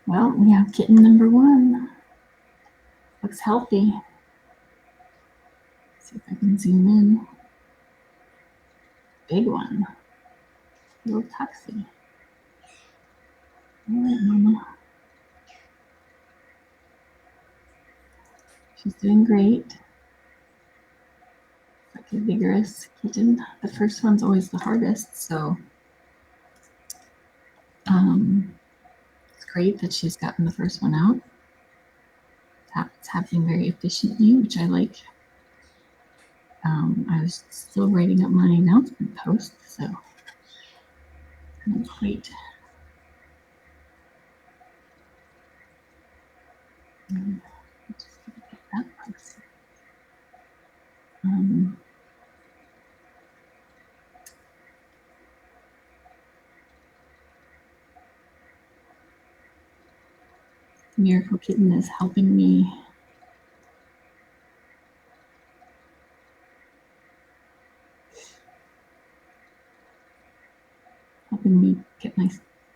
Well, we have kitten number 1. Looks healthy. See if I can zoom in. Big one. Little tuxie. All right, Mama. She's doing great. Like a vigorous kitten. The first one's always the hardest, so it's great that she's gotten the first one out. It's happening very efficiently, which I like. I was still writing up my announcement post, so that's great. Just get that close. Miracle Kitten is helping me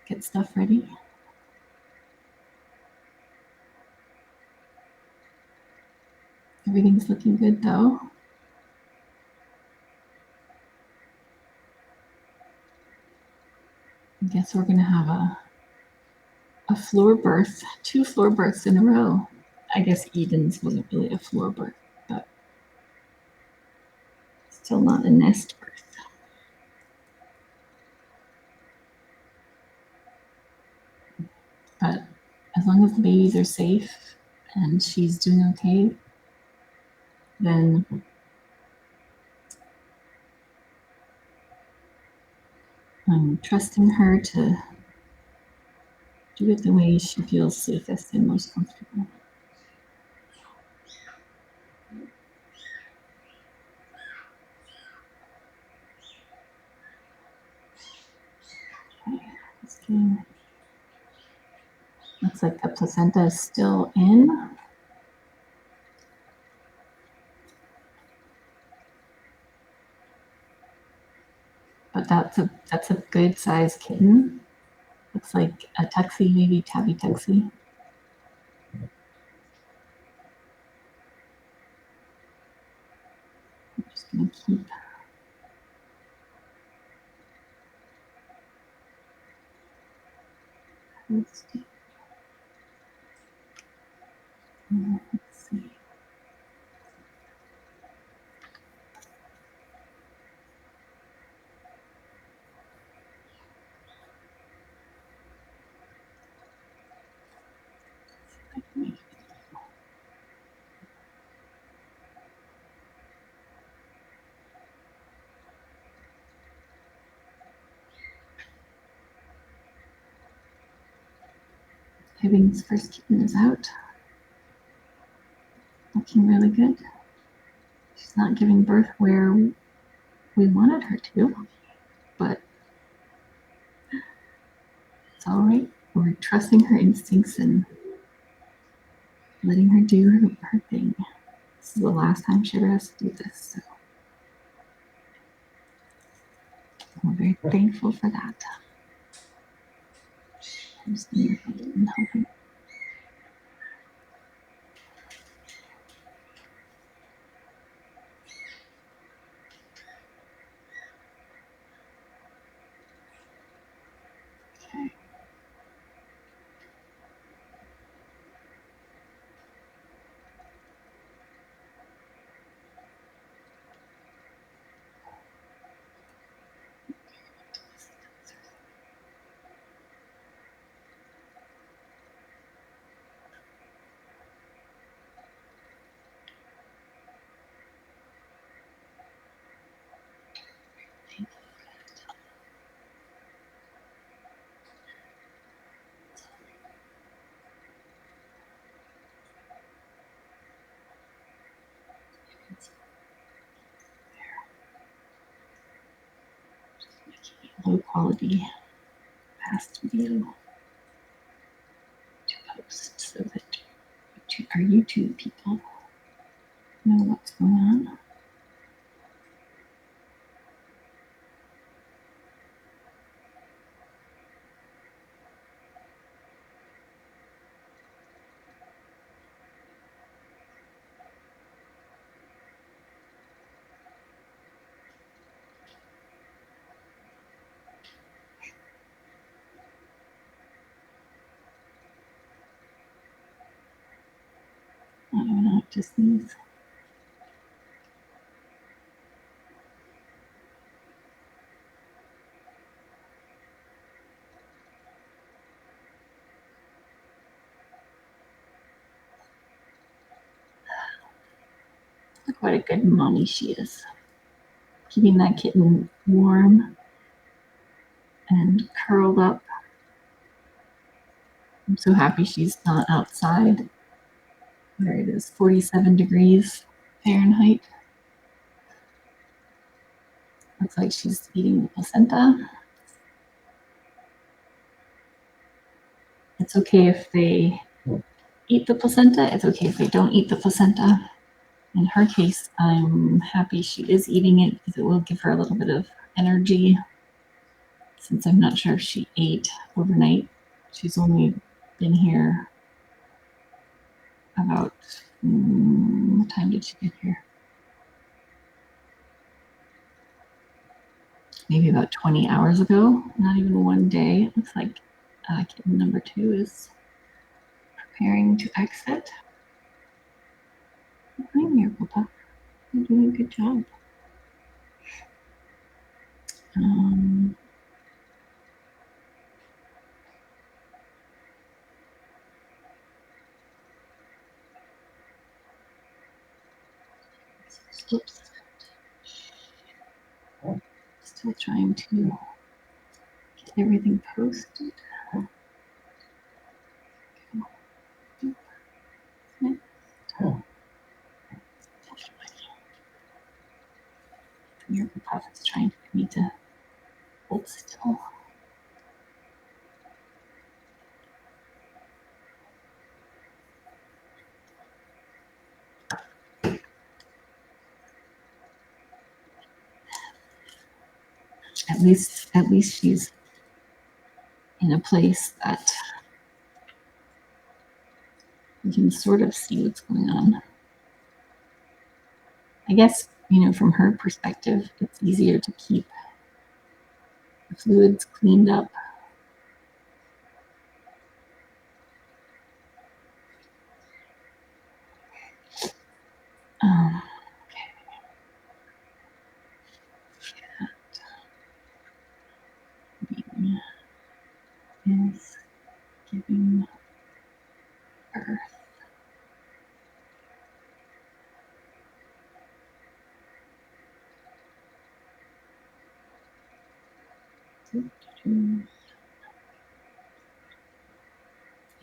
get stuff ready. Everything's looking good though. I guess we're gonna have a floor birth, 2 floor births in a row. I guess Eden's wasn't really a floor birth, but still not a nest birth. But as long as the babies are safe and she's doing okay, then I'm trusting her to do it the way she feels safest and most comfortable. Okay, just kidding. Looks like the placenta is still in. But that's a good size kitten. Looks like a tuxie, maybe tabby tuxie. I'm just gonna keep let's see. Hibbing's first kitten is out. Looking really good. She's not giving birth where we wanted her to, but it's all right. We're trusting her instincts and letting her do her thing. This is the last time she ever has to do this, so I'm very thankful for that. I'm just going to help her. Low quality past video to post so that our YouTube people know what's going on. not to sneeze. Look what a good mommy she is. Keeping that kitten warm and curled up. I'm so happy she's not outside where it is 47 degrees Fahrenheit. Looks like she's eating the placenta. It's okay if they eat the placenta. It's okay if they don't eat the placenta. In her case, I'm happy she is eating it because it will give her a little bit of energy. Since I'm not sure if she ate overnight, she's only been here about, what time did she get here? Maybe about 20 hours ago, not even one day. It looks like kitten number 2 is preparing to exit. Hi, Miracle Pup. You're doing a good job. Oops. Still trying to get everything posted. Miracle Pup is trying to get me to hold still. At least she's in a place that you can sort of see what's going on. I guess, from her perspective, it's easier to keep the fluids cleaned up. Is giving birth.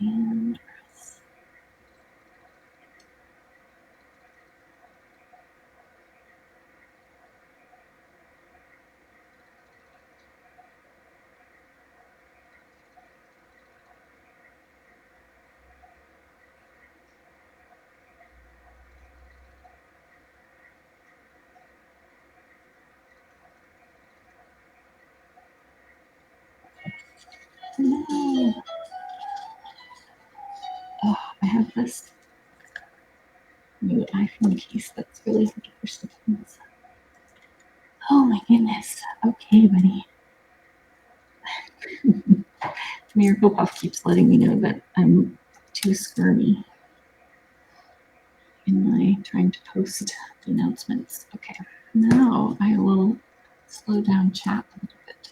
And rest. No. Oh, I have this new iPhone case that's really good for stickings. Oh my goodness. Okay, buddy. Miracle Puff keeps letting me know that I'm too squirmy in my trying to post the announcements. Okay, now I will slow down chat a little bit.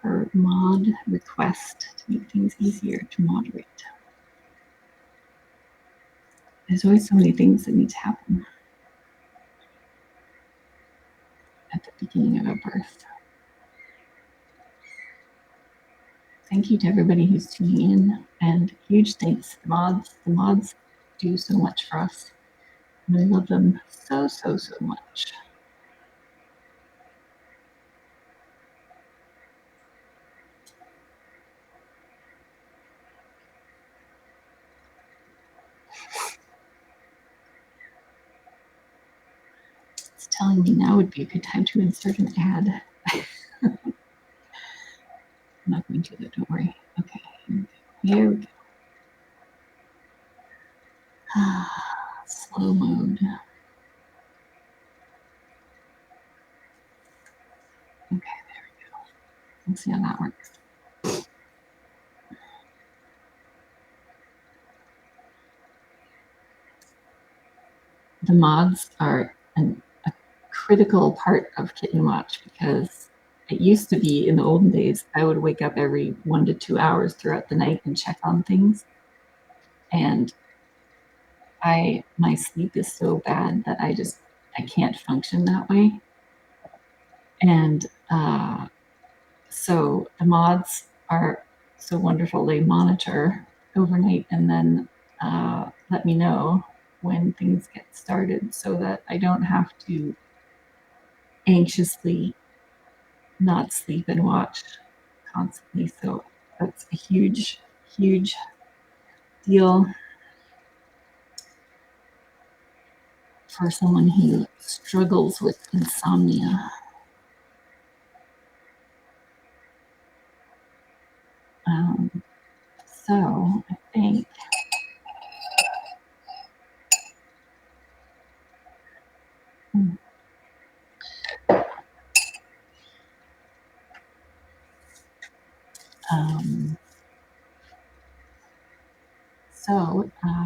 Per mod request to make things easier to moderate. There's always so many things that need to happen at the beginning of a birth. Thank you to everybody who's tuning in, and huge thanks to the mods. The mods do so much for us, and I love them so, so, so much. It's telling me now would be a good time to insert an ad. I'm not going to, though, don't worry. Okay, here we go. Slow mode. Okay, there we go. Let's see how that works. the moths are a critical part of Kitten Watch, because it used to be, in the olden days, I would wake up every 1 to 2 hours throughout the night and check on things. And my sleep is so bad that I can't function that way. And so the moths are so wonderful. They monitor overnight and then let me know when things get started, so that I don't have to anxiously not sleep and watch constantly. So that's a huge, huge deal for someone who struggles with insomnia. So I think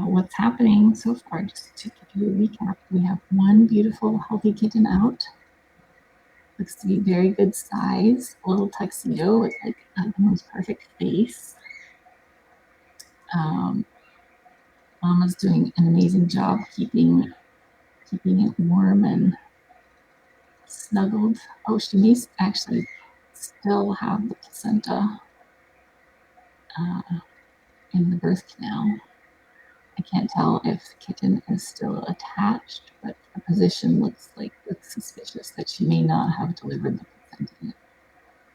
what's happening so far, just to give you a recap, we have one beautiful healthy kitten out. Looks to be very good size, a little tuxedo with like the most perfect face. Mama's doing an amazing job keeping it warm and snuggled. Oh, she may actually still have the placenta in the birth canal. I can't tell if Kitten is still attached, but the position looks suspicious that she may not have delivered the placenta yet.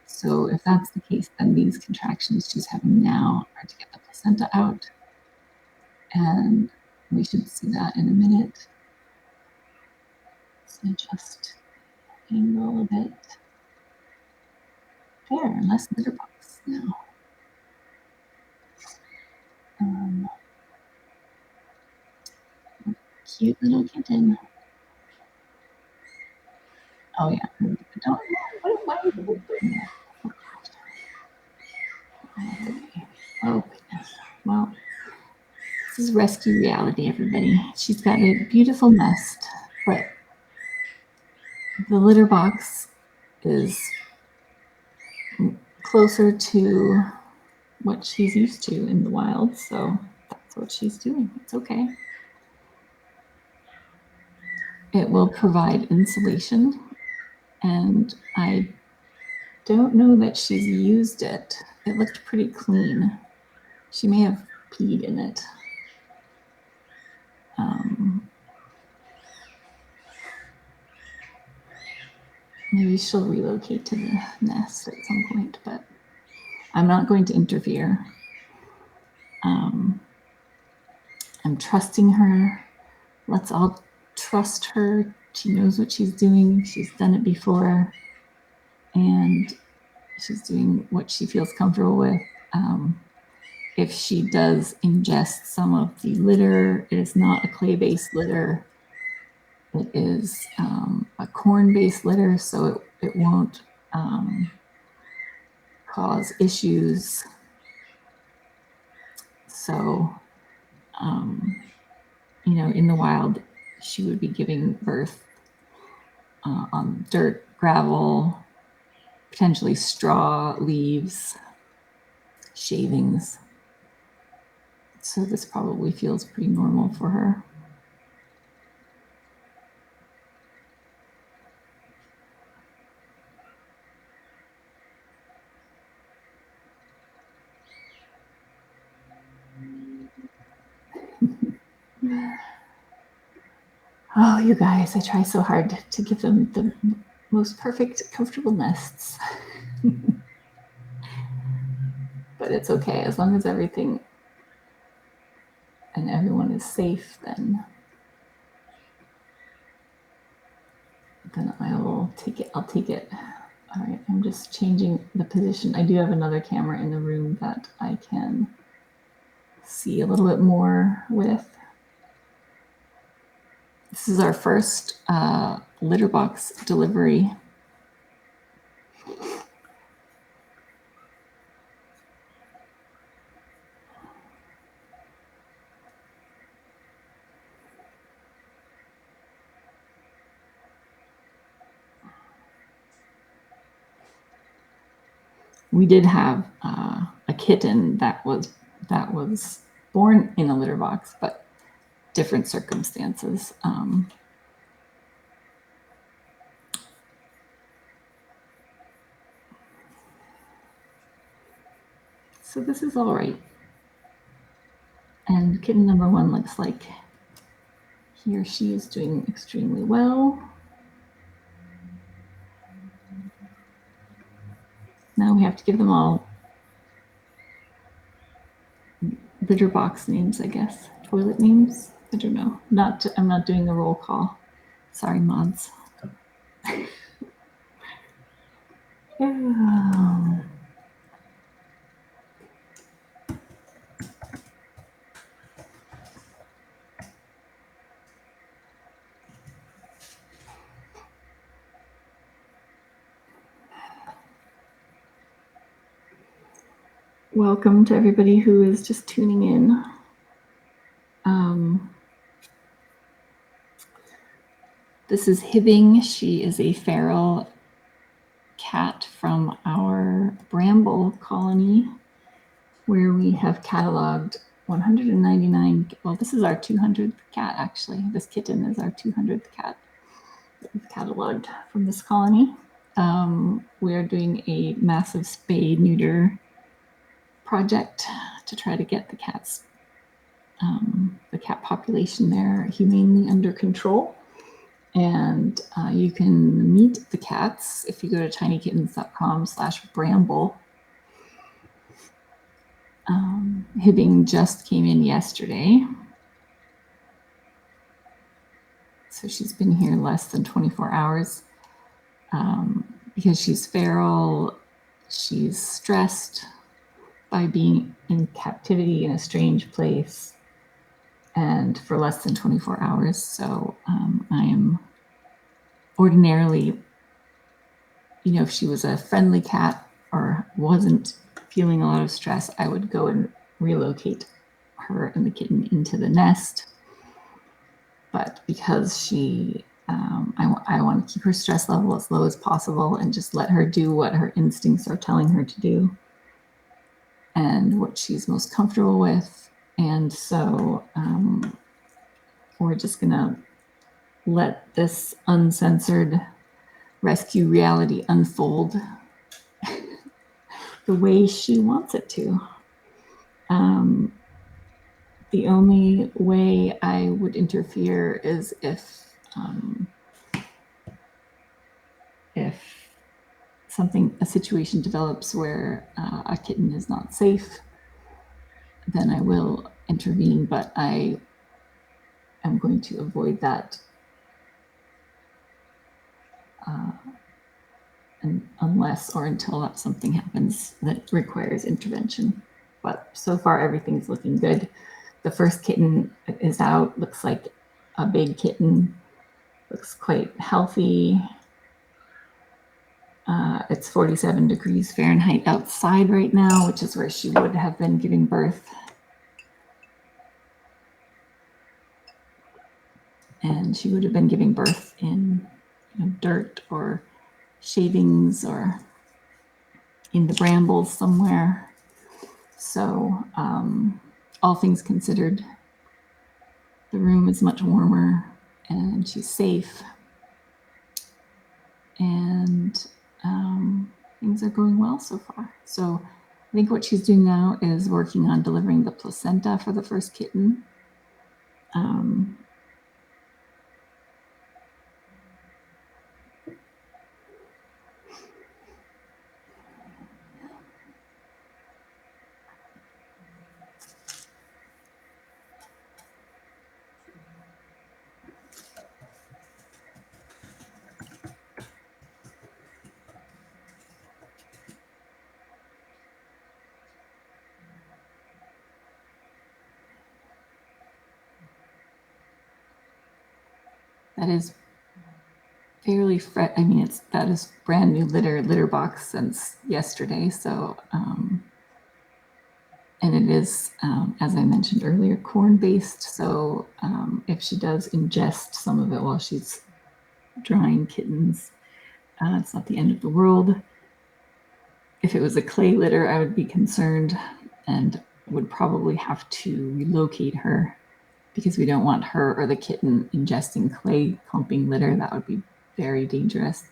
So if that's the case, then these contractions she's having now are to get the placenta out, and we should see that in a minute. So just angle a bit. There, less litterbox now. Cute little kitten. Oh yeah, don't know why are you doing that? Okay. Oh goodness. Well, this is rescue reality, everybody. She's got a beautiful nest, but the litter box is closer to what she's used to in the wild, so that's what she's doing. It's okay. It will provide insulation, and I don't know that she's used it. It looked pretty clean. She may have peed in it. Maybe she'll relocate to the nest at some point, but I'm not going to interfere. I'm trusting her. Let's all trust her. She knows what she's doing. She's done it before, and she's doing what she feels comfortable with. If she does ingest some of the litter, it is not a clay-based litter. It is a corn-based litter, so it won't cause issues. So, in the wild, she would be giving birth on dirt, gravel, potentially straw, leaves, shavings. So this probably feels pretty normal for her. Oh, you guys, I try so hard to give them the most perfect, comfortable nests. But it's okay, as long as everything and everyone is safe, then I will take it. I'll take it. All right, I'm just changing the position. I do have another camera in the room that I can see a little bit more with. This is our first litter box delivery. We did have a kitten that was born in a litter box, but different circumstances. So this is all right. And kitten number 1 looks like he or she is doing extremely well. Now we have to give them all litter box names, I guess. Toilet names? I don't know. I'm not doing a roll call. Sorry, mods. Welcome to everybody who is just tuning in. This is Hibbing. She is a feral cat from our Bramble colony, where we have cataloged 199. Well, this is our 200th cat, actually. This kitten is our 200th cat that we've cataloged from this colony. We are doing a massive spay-neuter project to try to get the cat population there humanely under control. And you can meet the cats if you go to tinykittens.com/bramble. Hibbing just came in yesterday. So she's been here less than 24 hours. Because she's feral, she's stressed by being in captivity in a strange place and for less than 24 hours. So I am ordinarily, if she was a friendly cat or wasn't feeling a lot of stress, I would go and relocate her and the kitten into the nest. But because she, I want to keep her stress level as low as possible and just let her do what her instincts are telling her to do and what she's most comfortable with. And so we're just going to let this uncensored rescue reality unfold the way she wants it to. The only way I would interfere is if a situation develops where a kitten is not safe, then I will intervene, but I am going to avoid that unless or until something happens that requires intervention. But so far, everything's looking good. The first kitten is out, looks like a big kitten, looks quite healthy. It's 47 degrees Fahrenheit outside right now, which is where she would have been giving birth. And she would have been giving birth in dirt or shavings or in the brambles somewhere. So all things considered, the room is much warmer and she's safe. And things are going well so far. So I think what she's doing now is working on delivering the placenta for the first kitten. That is fairly fresh. I mean, that is brand new litter box since yesterday. So, and it is, as I mentioned earlier, corn based. So if she does ingest some of it while she's drying kittens, it's not the end of the world. If it was a clay litter, I would be concerned and would probably have to relocate her because we don't want her or the kitten ingesting clay clumping litter. That would be very dangerous.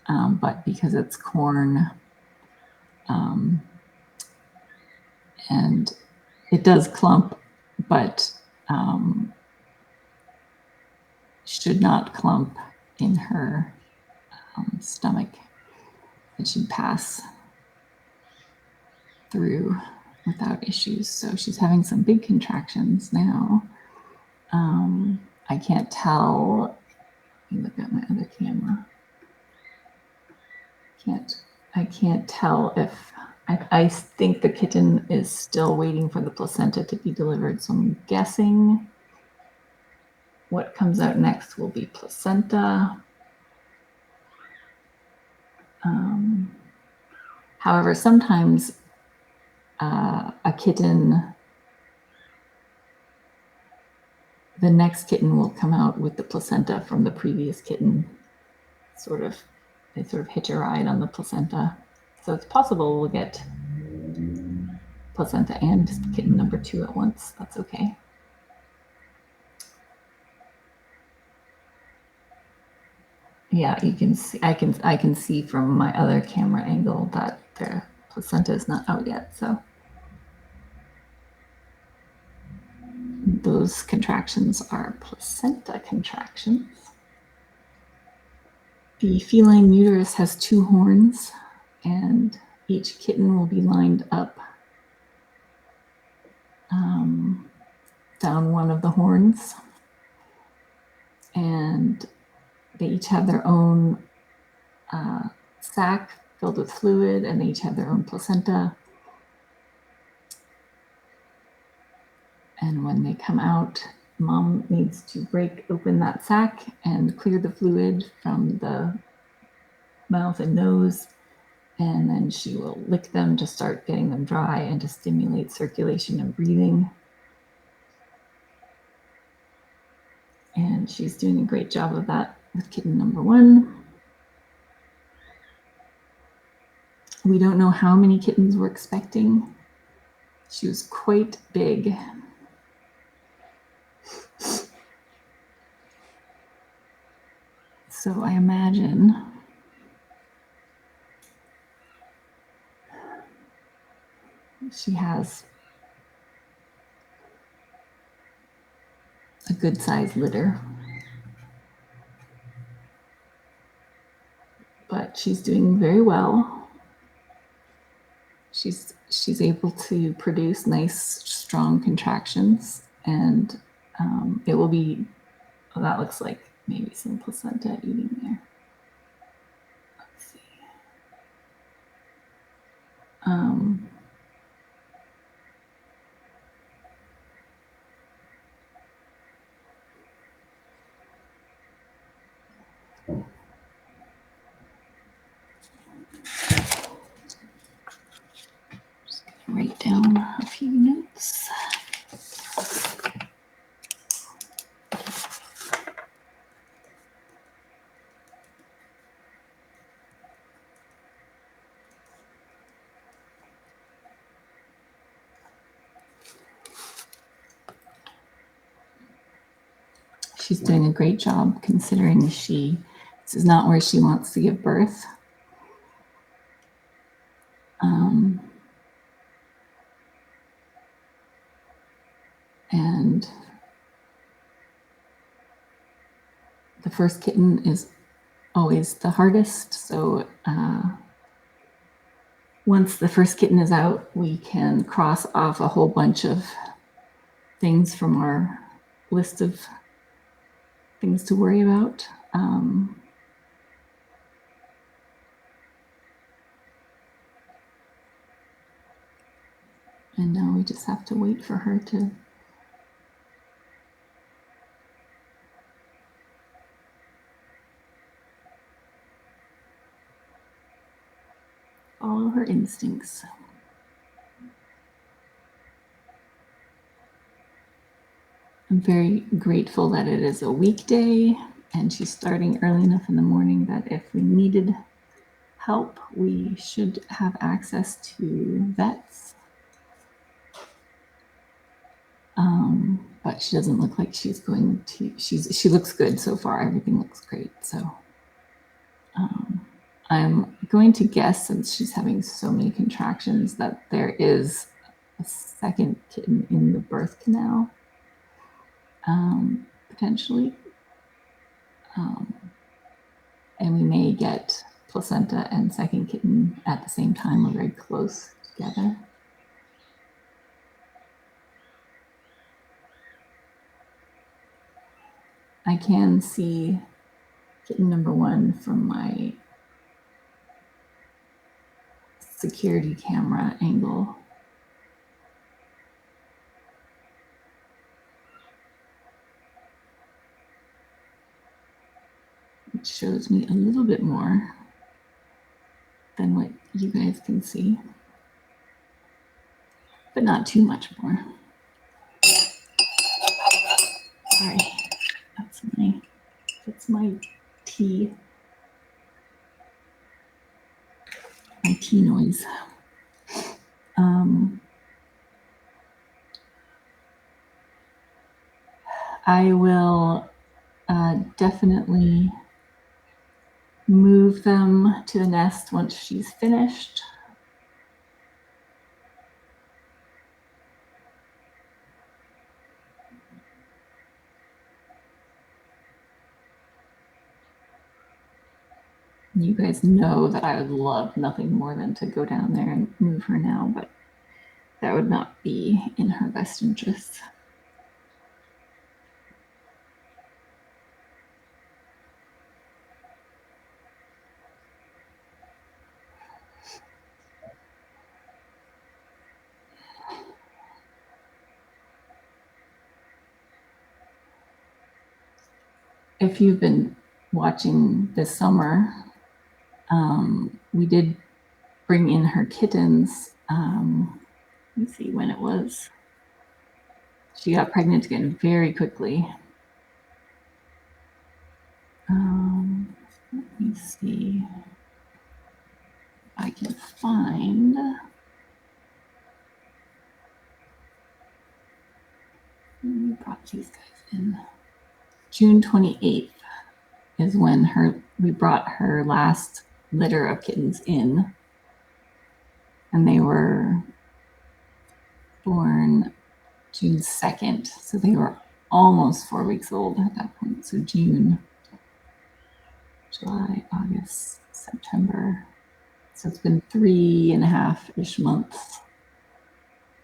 But because it's corn, and it does clump, but should not clump in her stomach. It should pass through without issues. So she's having some big contractions now. I can't tell. Let me look at my other camera. I can't tell if I think the kitten is still waiting for the placenta to be delivered. So I'm guessing what comes out next will be placenta. However, sometimes a kitten, the next kitten will come out with the placenta from the previous kitten. They sort of hitch a ride on the placenta. So it's possible we'll get placenta and kitten number 2 at once. That's okay. Yeah, you can see. I can see from my other camera angle that the placenta is not out yet. So those contractions are placenta contractions. The feline uterus has 2 horns, and each kitten will be lined up down one of the horns, and they each have their own sac filled with fluid, and they each have their own placenta. And when they come out, mom needs to break open that sac and clear the fluid from the mouth and nose, and then she will lick them to start getting them dry and to stimulate circulation and breathing. And she's doing a great job of that with kitten number 1. We don't know how many kittens we're expecting. She was quite big. So I imagine she has a good sized litter. But she's doing very well. She's able to produce nice, strong contractions, and it will be. Well, that looks like maybe some placenta eating there. Let's see. Just gonna write down a few notes. She's doing a great job considering this is not where she wants to give birth. And the first kitten is always the hardest. So once the first kitten is out, we can cross off a whole bunch of things from our list of things to worry about. And now we just have to wait for her to follow her instincts. I'm very grateful that it is a weekday and she's starting early enough in the morning that if we needed help, we should have access to vets. But she doesn't look like she's going to, she looks good so far. Everything looks great. So I'm going to guess, since she's having so many contractions, that there is a second kitten in the birth canal, potentially. And we may get placenta and second kitten at the same time, or very close together. I can see kitten number 1 from my security camera angle. It shows me a little bit more than what you guys can see, but not too much more. Sorry, that's my tea noise. I will definitely move them to the nest once she's finished. You guys know that I would love nothing more than to go down there and move her now, but that would not be in her best interest. If you've been watching this summer, we did bring in her kittens. Let me see when it was. She got pregnant again very quickly. Let me see if I can find. We brought these guys in. June 28th is when we brought her last litter of kittens in, and they were born June 2nd, so they were almost 4 weeks old at that point. So June, July, August, September. So it's been 3.5-ish months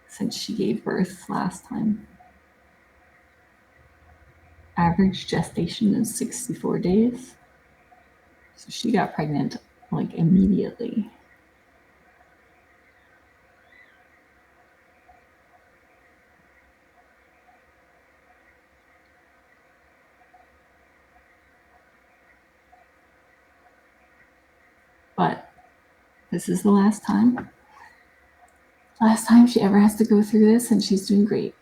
since she gave birth last time. Average gestation is 64 days. So she got pregnant like immediately. But this is the last time she ever has to go through this, and she's doing great.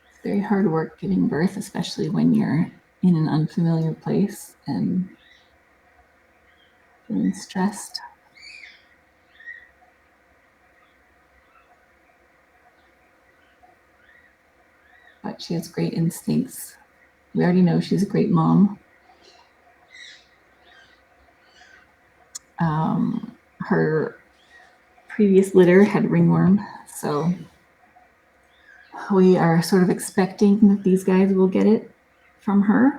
It's very hard work giving birth, especially when you're in an unfamiliar place and feeling stressed. But she has great instincts. We already know she's a great mom. Her previous litter had ringworm, so we are sort of expecting that these guys will get it from her.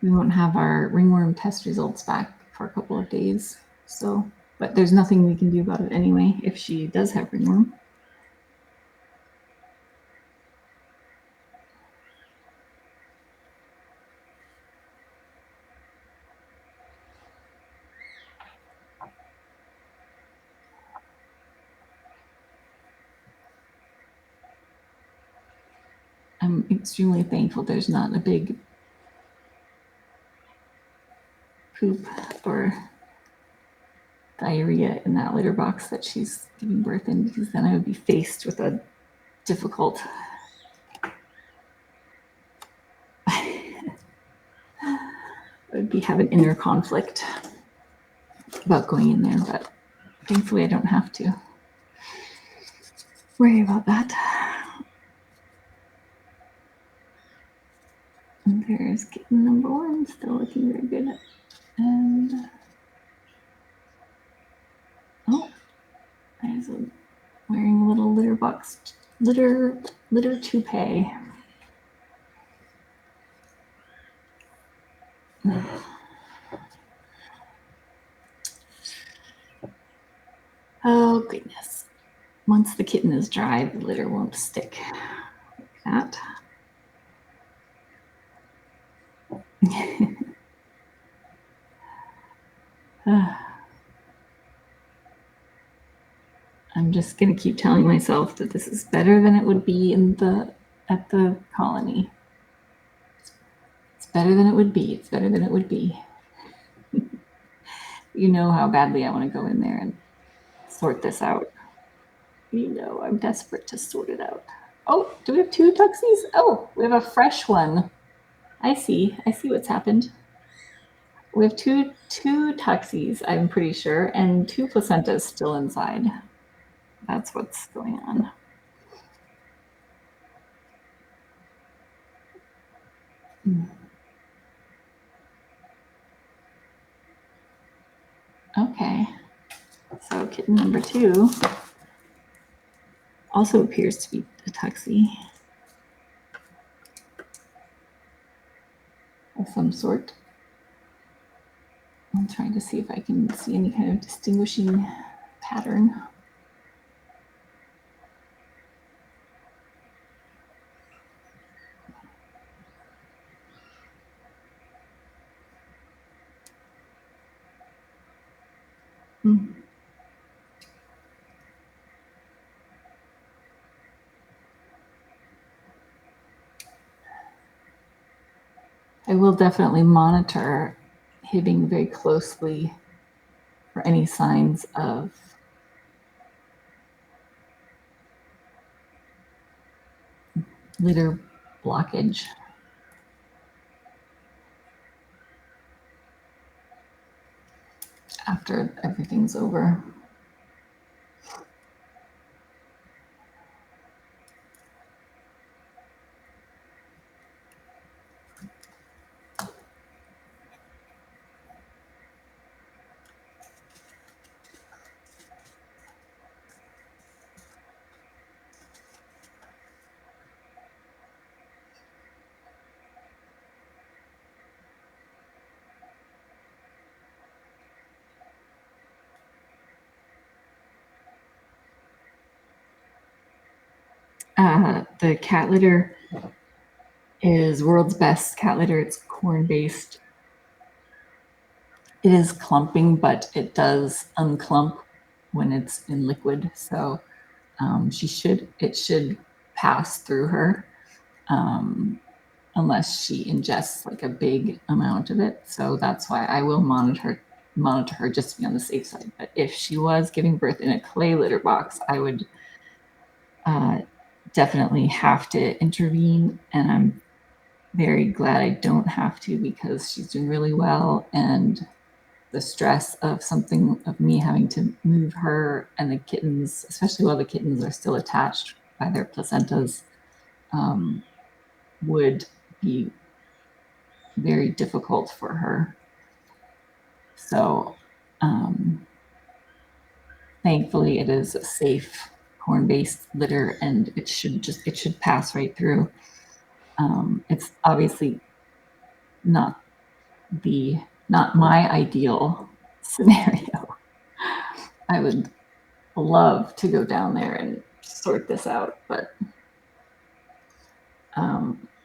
We won't have our ringworm test results back for a couple of days, so, but there's nothing we can do about it anyway if she does have ringworm. I'm extremely thankful there's not a big poop or diarrhea in that litter box that she's giving birth in, because then I would be faced with a difficult I would have an inner conflict about going in there, but thankfully I don't have to worry about that. And there's kitten number 1, still looking very good. And oh, there's wearing a little litter box, litter toupee. Oh goodness. Once the kitten is dry, the litter won't stick like that. I'm just going to keep telling myself that this is better than it would be at the colony. It's better than it would be. It's better than it would be. You know how badly I want to go in there and sort this out. You know I'm desperate to sort it out. Oh, do we have 2 tuxies? Oh, we have a fresh one. I see what's happened. We have two tuxies, I'm pretty sure, and 2 placentas still inside. That's what's going on. Okay, so kitten number 2 also appears to be a tuxie of some sort. I'm trying to see if I can see any kind of distinguishing pattern. I will definitely monitor Hibbing very closely for any signs of litter blockage. After everything's over. The cat litter is world's best cat litter. It's corn-based. It is clumping, but it does unclump when it's in liquid. So it should pass through her unless she ingests like a big amount of it. So that's why I will monitor her just to be on the safe side. But if she was giving birth in a clay litter box, I would definitely have to intervene, and I'm very glad I don't have to because she's doing really well, and the stress of me having to move her and the kittens, especially while the kittens are still attached by their placentas, would be very difficult for her. So thankfully it is a safe corn-based litter, and it should pass right through. It's obviously not my ideal scenario. I would love to go down there and sort this out, but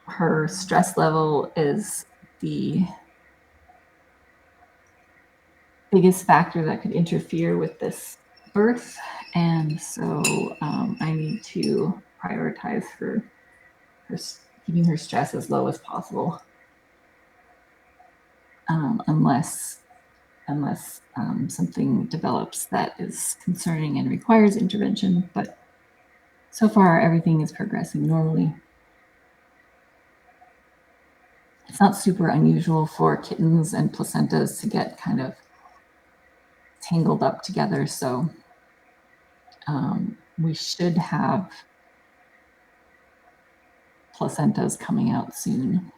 her stress level is the biggest factor that could interfere with this birth, and so I need to prioritize her keeping her stress as low as possible, unless unless something develops that is concerning and requires intervention. But so far, everything is progressing normally. It's not super unusual for kittens and placentas to get kind of tangled up together. So we should have placentas coming out soon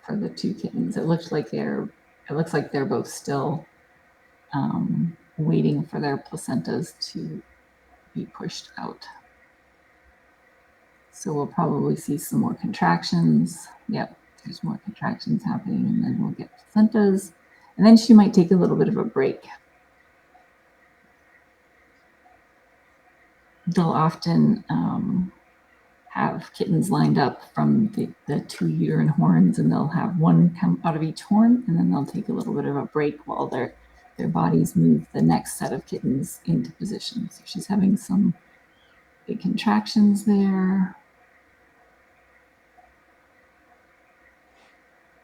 for the two kittens. It looks like they're both still waiting for their placentas to be pushed out. So we'll probably see some more contractions. Yep, there's more contractions happening, and then we'll get placentas. And then she might take a little bit of a break. They'll often have kittens lined up from the two uterine horns, and they'll have one come out of each horn, and then they'll take a little bit of a break while their bodies move the next set of kittens into position. So she's having some big contractions there.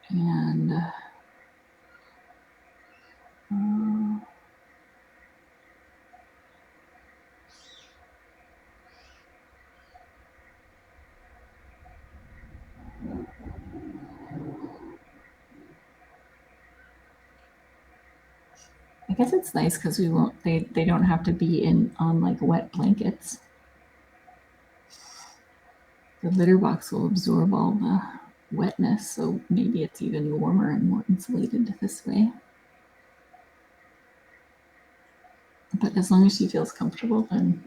And I guess it's nice because we won't. They don't have to be on like wet blankets. The litter box will absorb all the wetness, so maybe it's even warmer and more insulated this way. But as long as she feels comfortable, then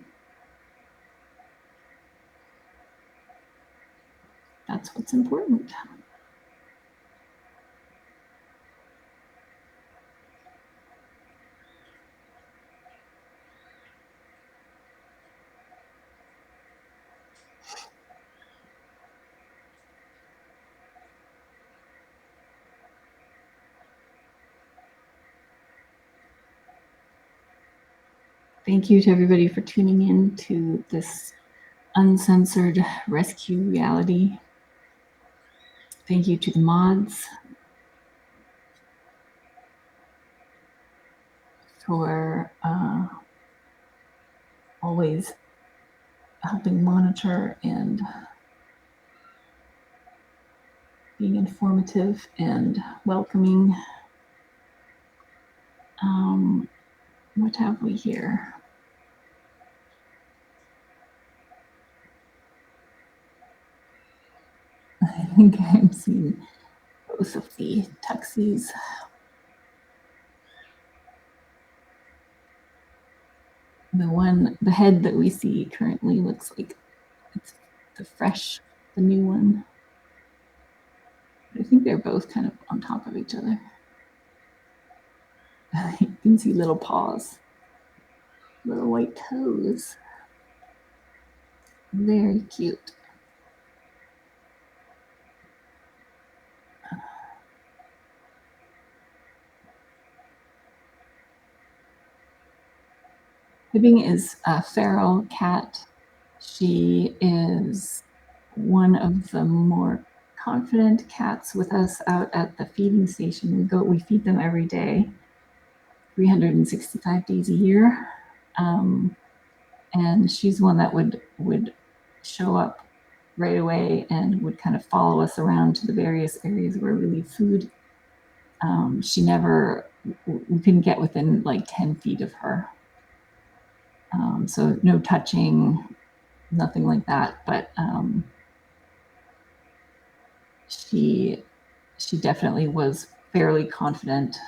that's what's important. Thank you to everybody for tuning in to this uncensored rescue reality. Thank you to the mods for always helping monitor and being informative and welcoming. What have we here? I think I'm seeing both of the tuxies. The head that we see currently looks like it's the new one. I think they're both kind of on top of each other. You can see little paws, little white toes. Very cute. Hibbing is a feral cat. She is one of the more confident cats with us out at the feeding station. We feed them every day, 365 days a year. And she's one that would show up right away and would kind of follow us around to the various areas where we leave food. We couldn't get within like 10 feet of her. So no touching, nothing like that. But she definitely was fairly confident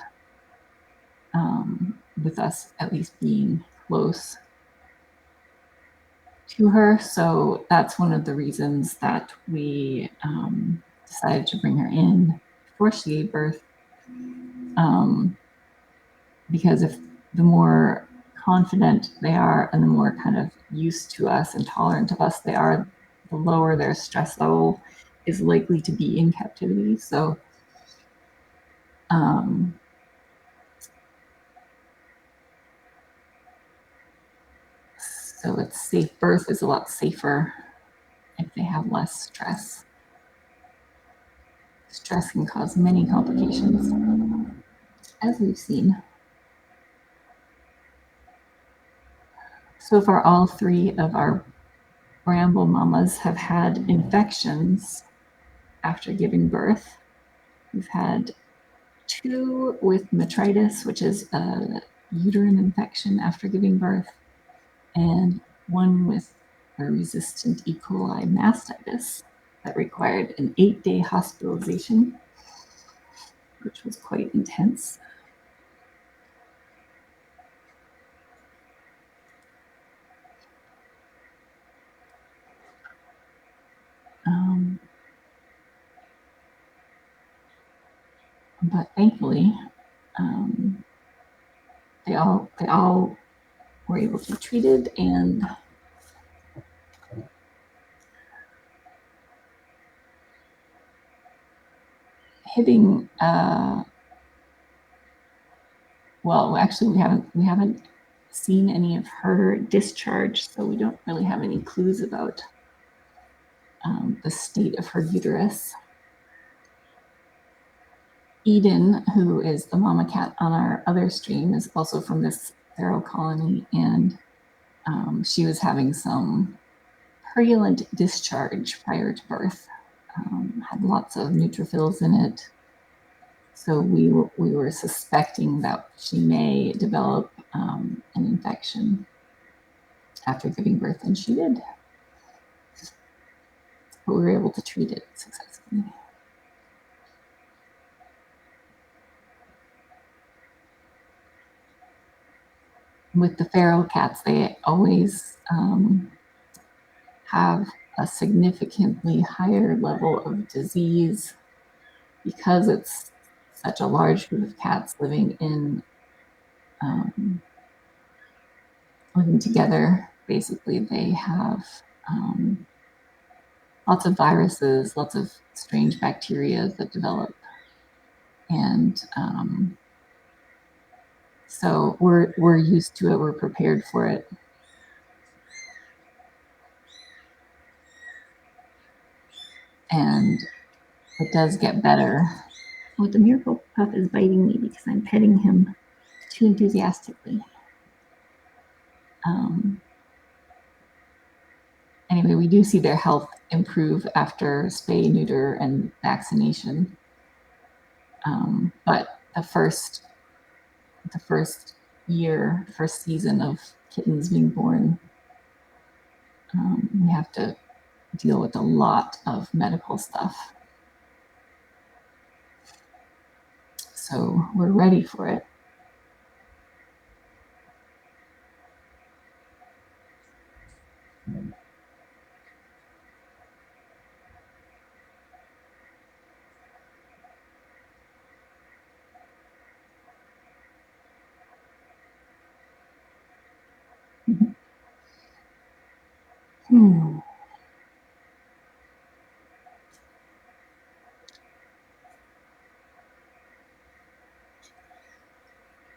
with us at least being close to her. So that's one of the reasons that we decided to bring her in before she gave birth. Because if the more confident they are and the more kind of used to us and tolerant of us they are, the lower their stress level is likely to be in captivity. So it's safe. Birth is a lot safer if they have less stress. Stress can cause many complications. as we've seen. So far, all 3 of our bramble mamas have had infections after giving birth. We've had 2 with metritis, which is a uterine infection after giving birth, and 1 with a resistant E. coli mastitis that required an 8-day hospitalization, which was quite intense. But thankfully, they all were able to be treated, and Hibbing. Well, actually, we haven't seen any of her discharge, so we don't really have any clues about the state of her uterus. Eden, who is the mama cat on our other stream, is also from this feral colony, and she was having some purulent discharge prior to birth. Had lots of neutrophils in it, so we were suspecting that she may develop an infection after giving birth, and she did. But we were able to treat it successfully. With the feral cats, they always have a significantly higher level of disease because it's such a large group of cats living together. Basically, they have lots of viruses, lots of strange bacteria that develop, and so we're used to it. We're prepared for it. And it does get better. Oh, the miracle pup is biting me because I'm petting him too enthusiastically. Anyway, we do see their health improve after spay, neuter, and vaccination. But the first season of kittens being born, we have to deal with a lot of medical stuff. So we're ready for it.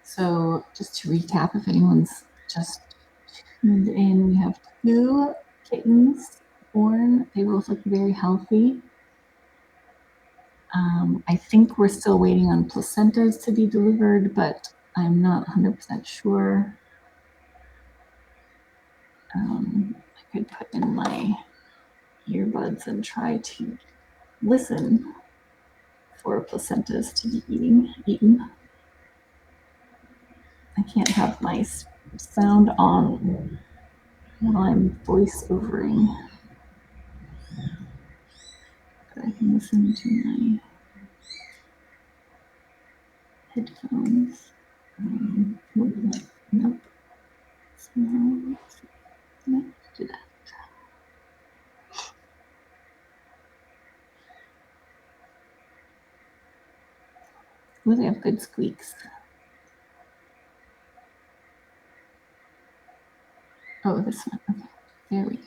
So just to recap, if anyone's just tuned in, we have 2 kittens born. They both look very healthy. I think we're still waiting on placentas to be delivered, but I'm not 100% sure. I could put in my earbuds and try to listen for placentas to be eaten. I can't have my sound on while I'm voice overing, but I can listen to my headphones. Nope. So let's see. Let's do that. Oh, they have good squeaks. Oh, this one. Okay, there we go.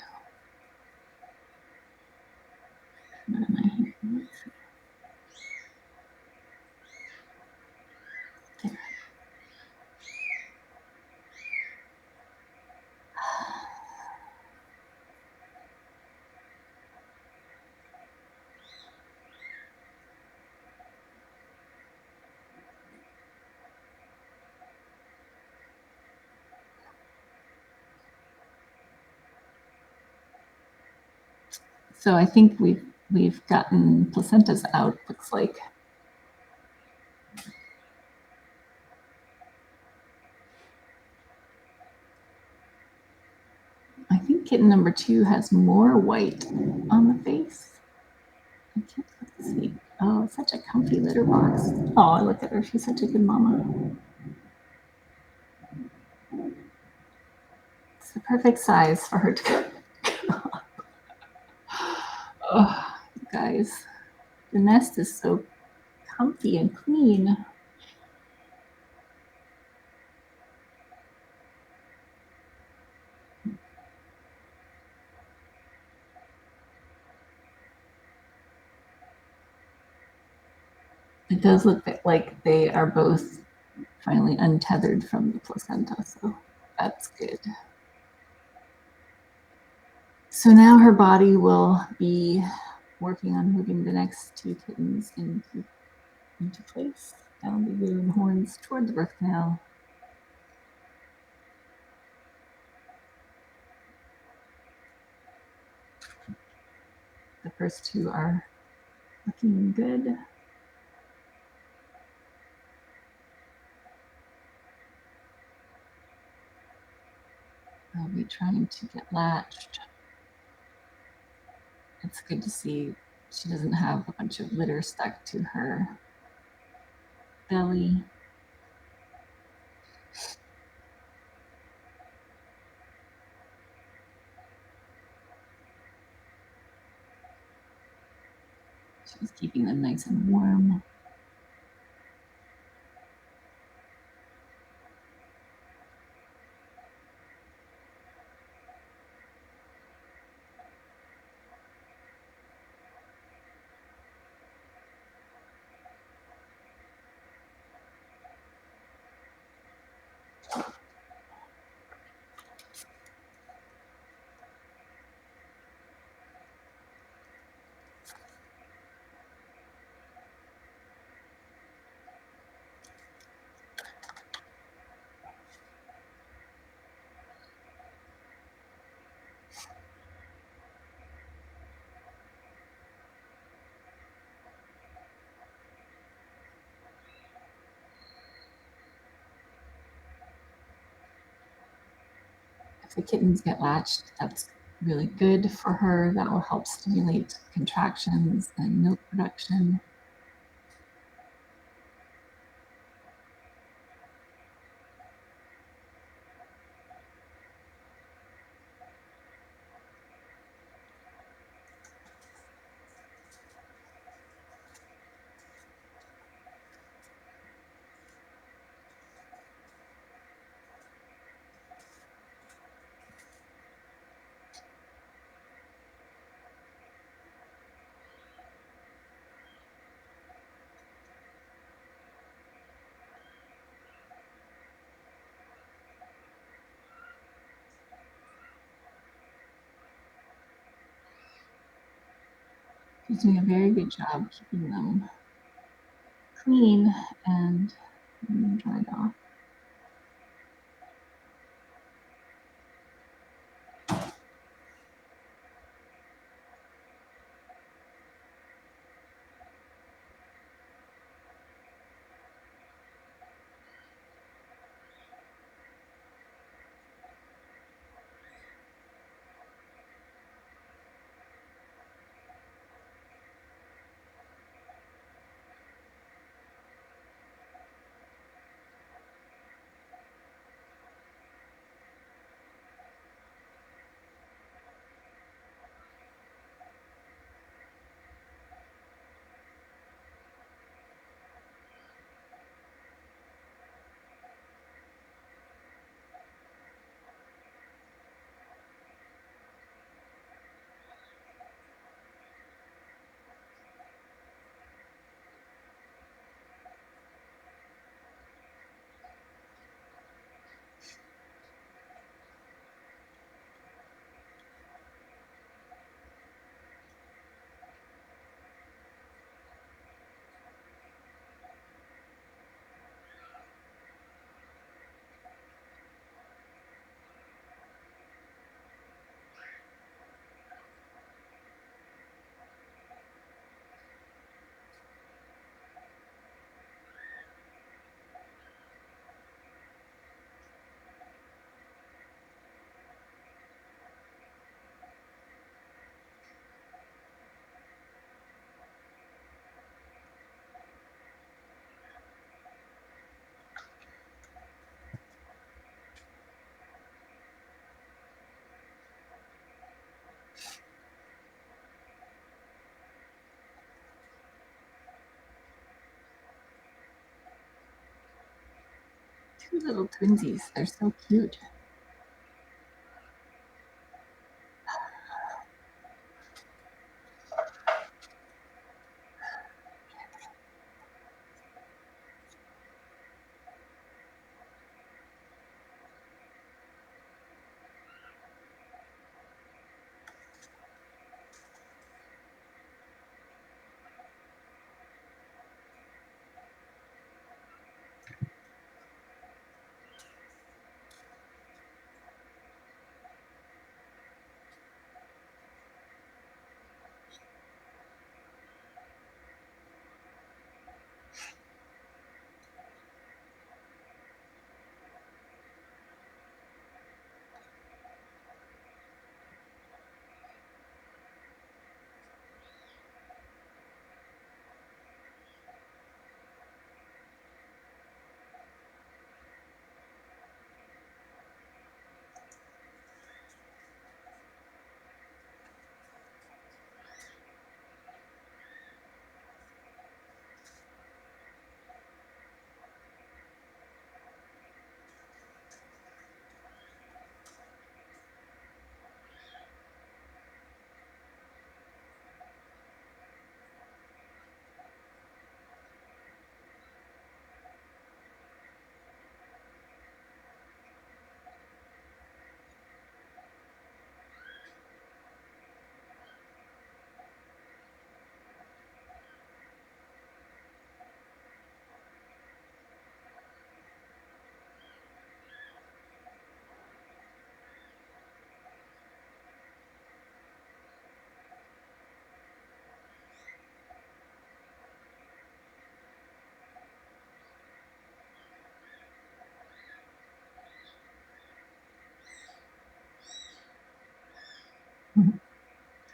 What am I hearing? Let's see. There. So I think we've gotten placentas out, looks like. I think kitten number 2 has more white on the face. I can't see. Oh, such a comfy litter box. Oh, look at her. She's such a good mama. It's the perfect size for her to. Oh, guys, the nest is so comfy and clean. It does look like they are both finally untethered from the placenta, so that's good. So now her body will be working on moving the next 2 kittens into place, down the ear and horns toward the birth canal. The first 2 are looking good. I'll be trying to get latched. It's good to see she doesn't have a bunch of litter stuck to her belly. She's keeping them nice and warm. If the kittens get latched, that's really good for her. That will help stimulate contractions and milk production. She's doing a very good job keeping them clean and dried off. Little twinsies. They're so cute.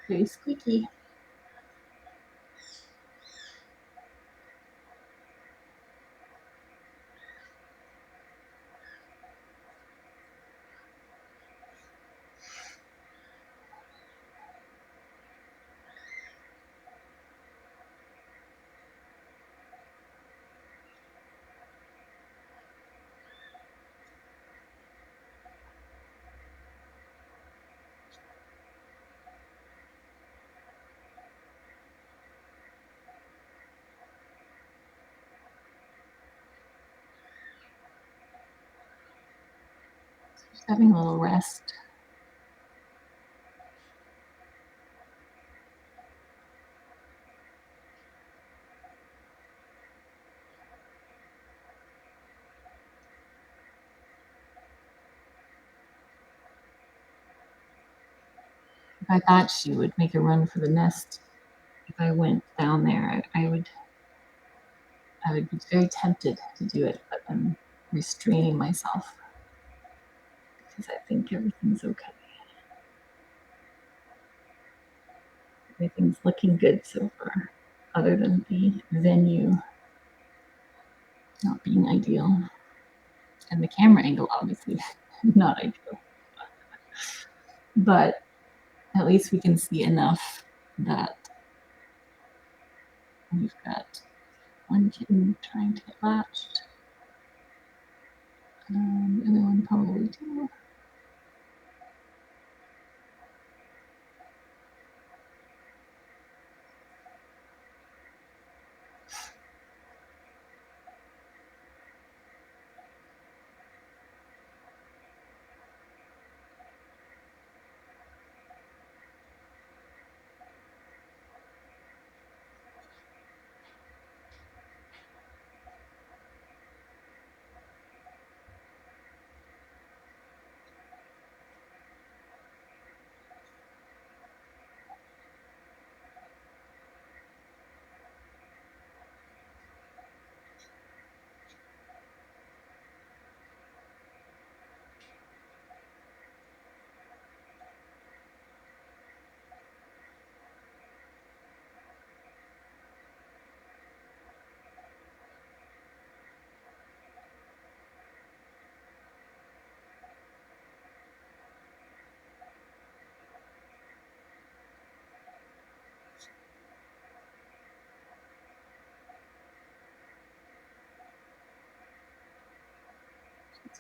Very squeaky. She's having a little rest. If I thought she would make a run for the nest, if I went down there, I would be very tempted to do it, but I'm restraining myself because I think everything's okay. Everything's looking good so far, other than the venue not being ideal. And the camera angle, obviously, not ideal. But at least we can see enough that we've got one kitten trying to get latched. The other one probably too.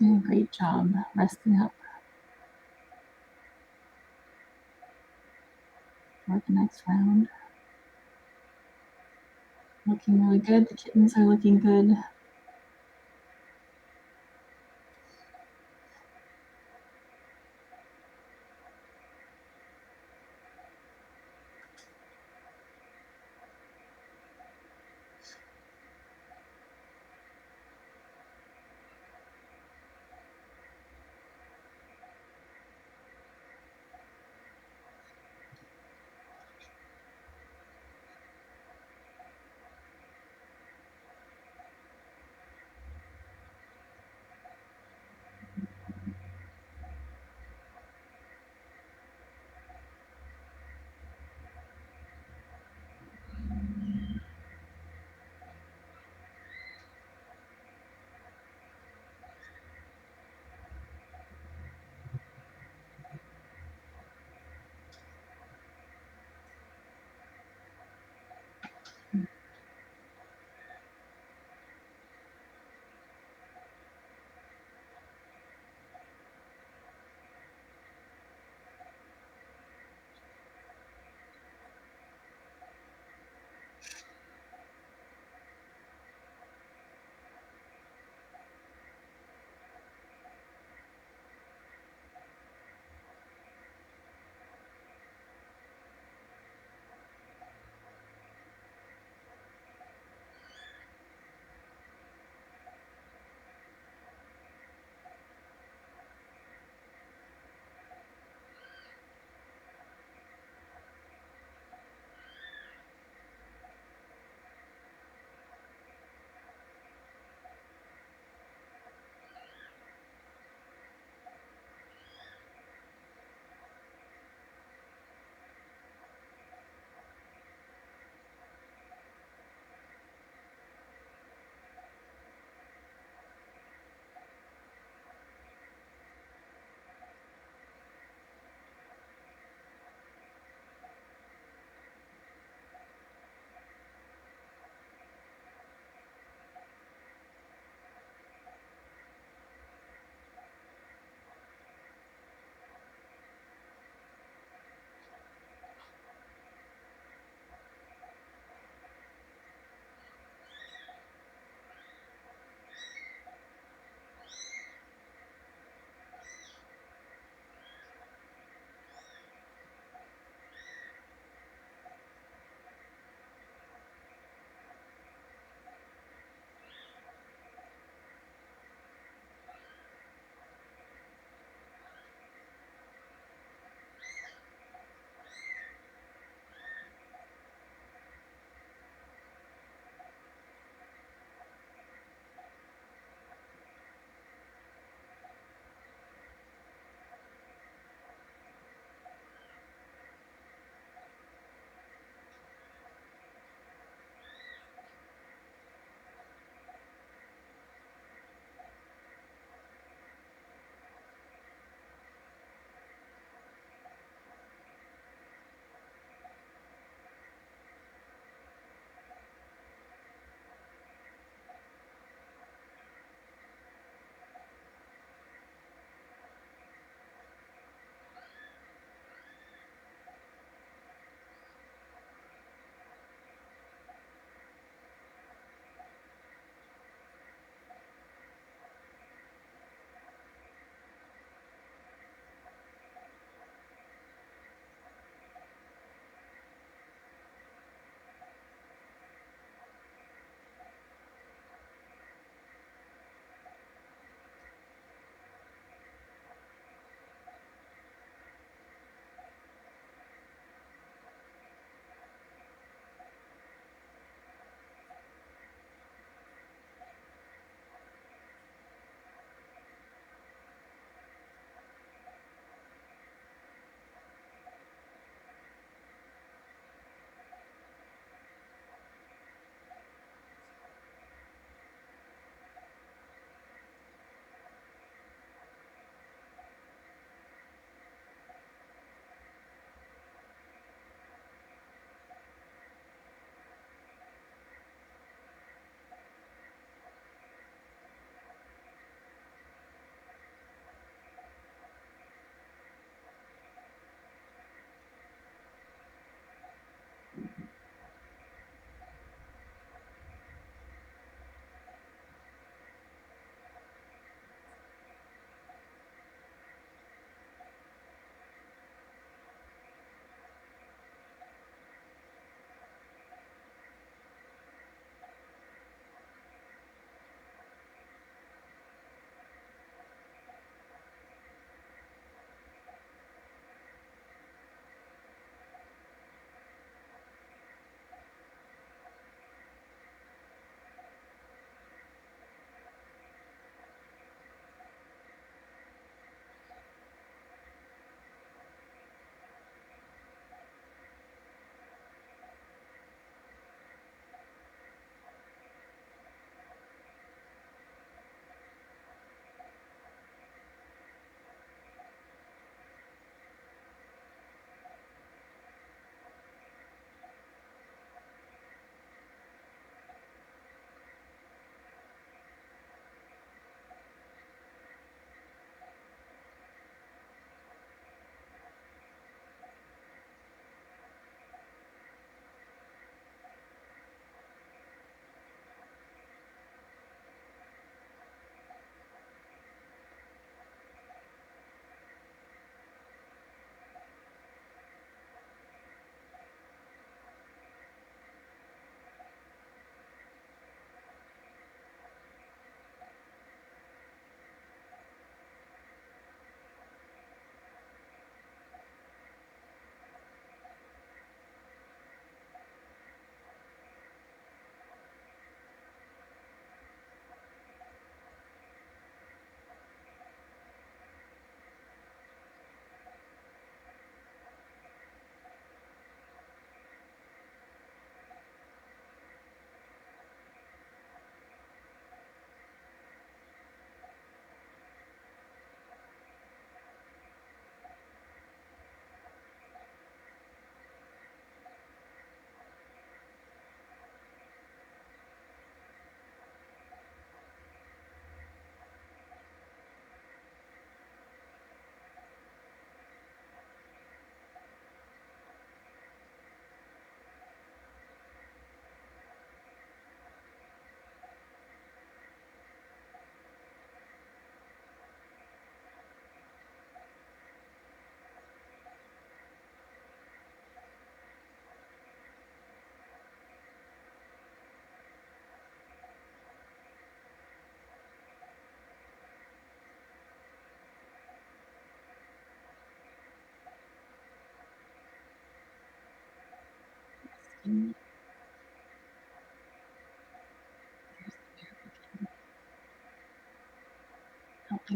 Doing a great job resting up for the next round. Looking really good. The kittens are looking good.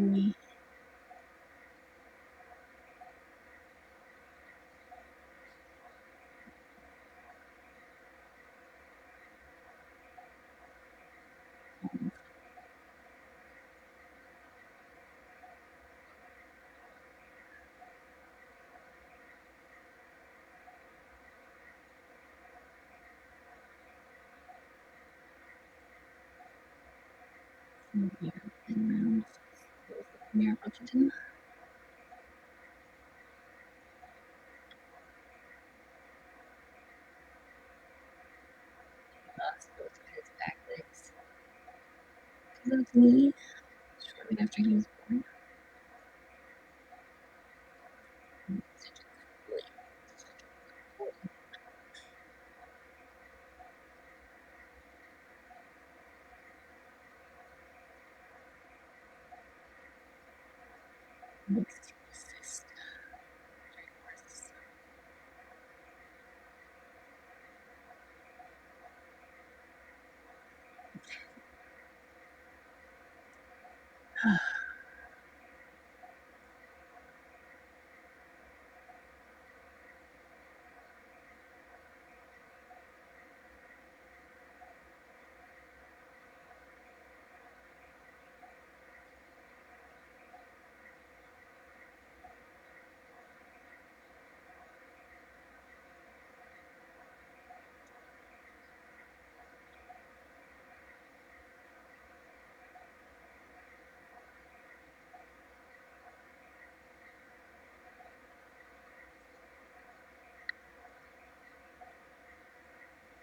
me. Miracle kitten. Lost both of his back legs. Because of me, shortly after he was born. Makes to assist.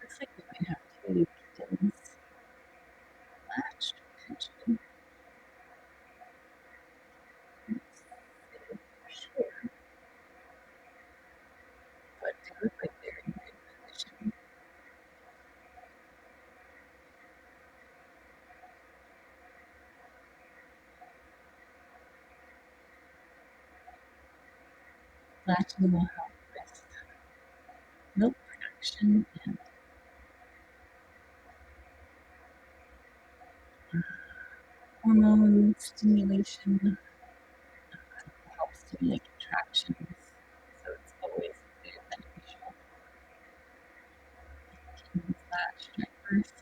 Looks like we might have two kittens latched potentially. Sure. But they look like they're in good position. Latching will help with milk production and hormone stimulation. Helps stimulate contractions, so it's always very beneficial. Kittens latch during birth.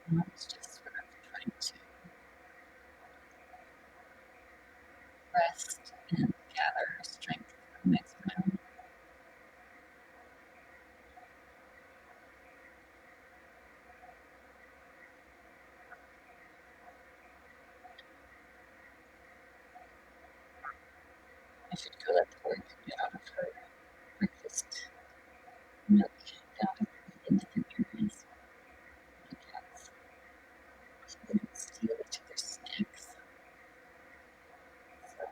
Mom's just sort of trying to rest and gather her strength for the next round. I should go let the boy get out of her breakfast milk down in different areas. My cats, so they don't steal each other's snacks. So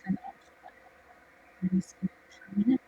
turn off the noise for a minute.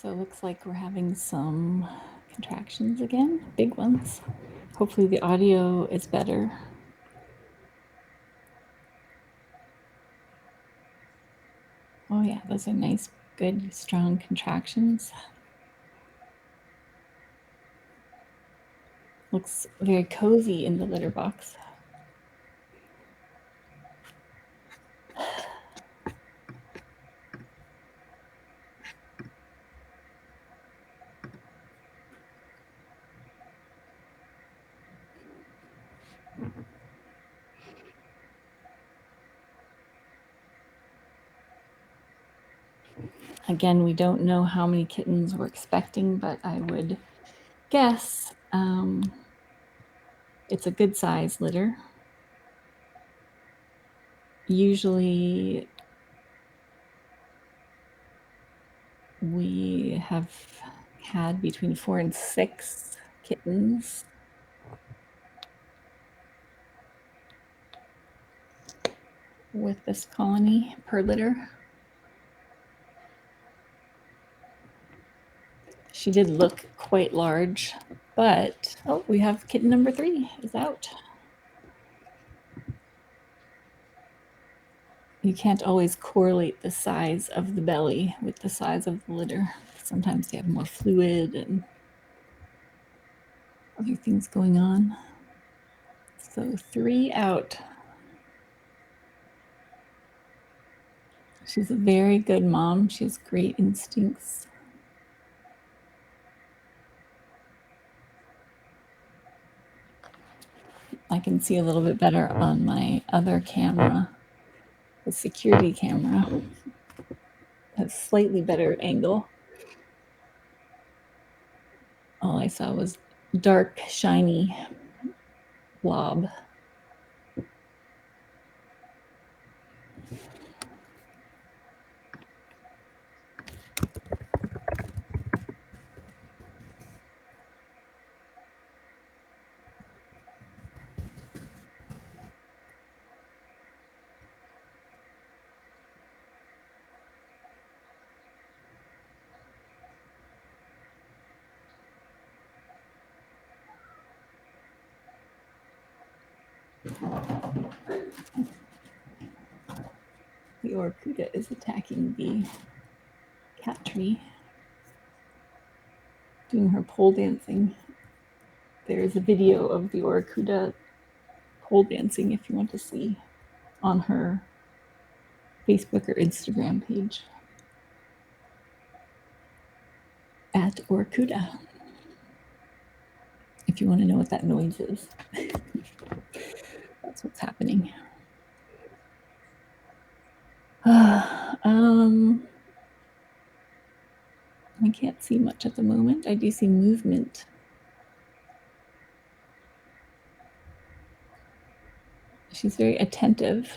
So it looks like we're having some contractions again, big ones. Hopefully the audio is better. Oh yeah, those are nice, good, strong contractions. Looks very cozy in the litter box. Again, we don't know how many kittens we're expecting, but I would guess it's a good size litter. Usually we have had between 4 and 6 kittens. With this colony per litter. She did look quite large, but oh, we have kitten number 3 is out. You can't always correlate the size of the belly with the size of the litter. Sometimes they have more fluid and other things going on. So 3 out. She's a very good mom. She has great instincts. I can see a little bit better on my other camera. The security camera has slightly better angle. All I saw was dark, shiny blob. The Oracuda is attacking the cat tree, doing her pole dancing. There's a video of the Oracuda pole dancing if you want to see on her Facebook or Instagram page at Oracuda. If you want to know what that noise is, that's what's happening. I can't see much at the moment. I do see movement. She's very attentive.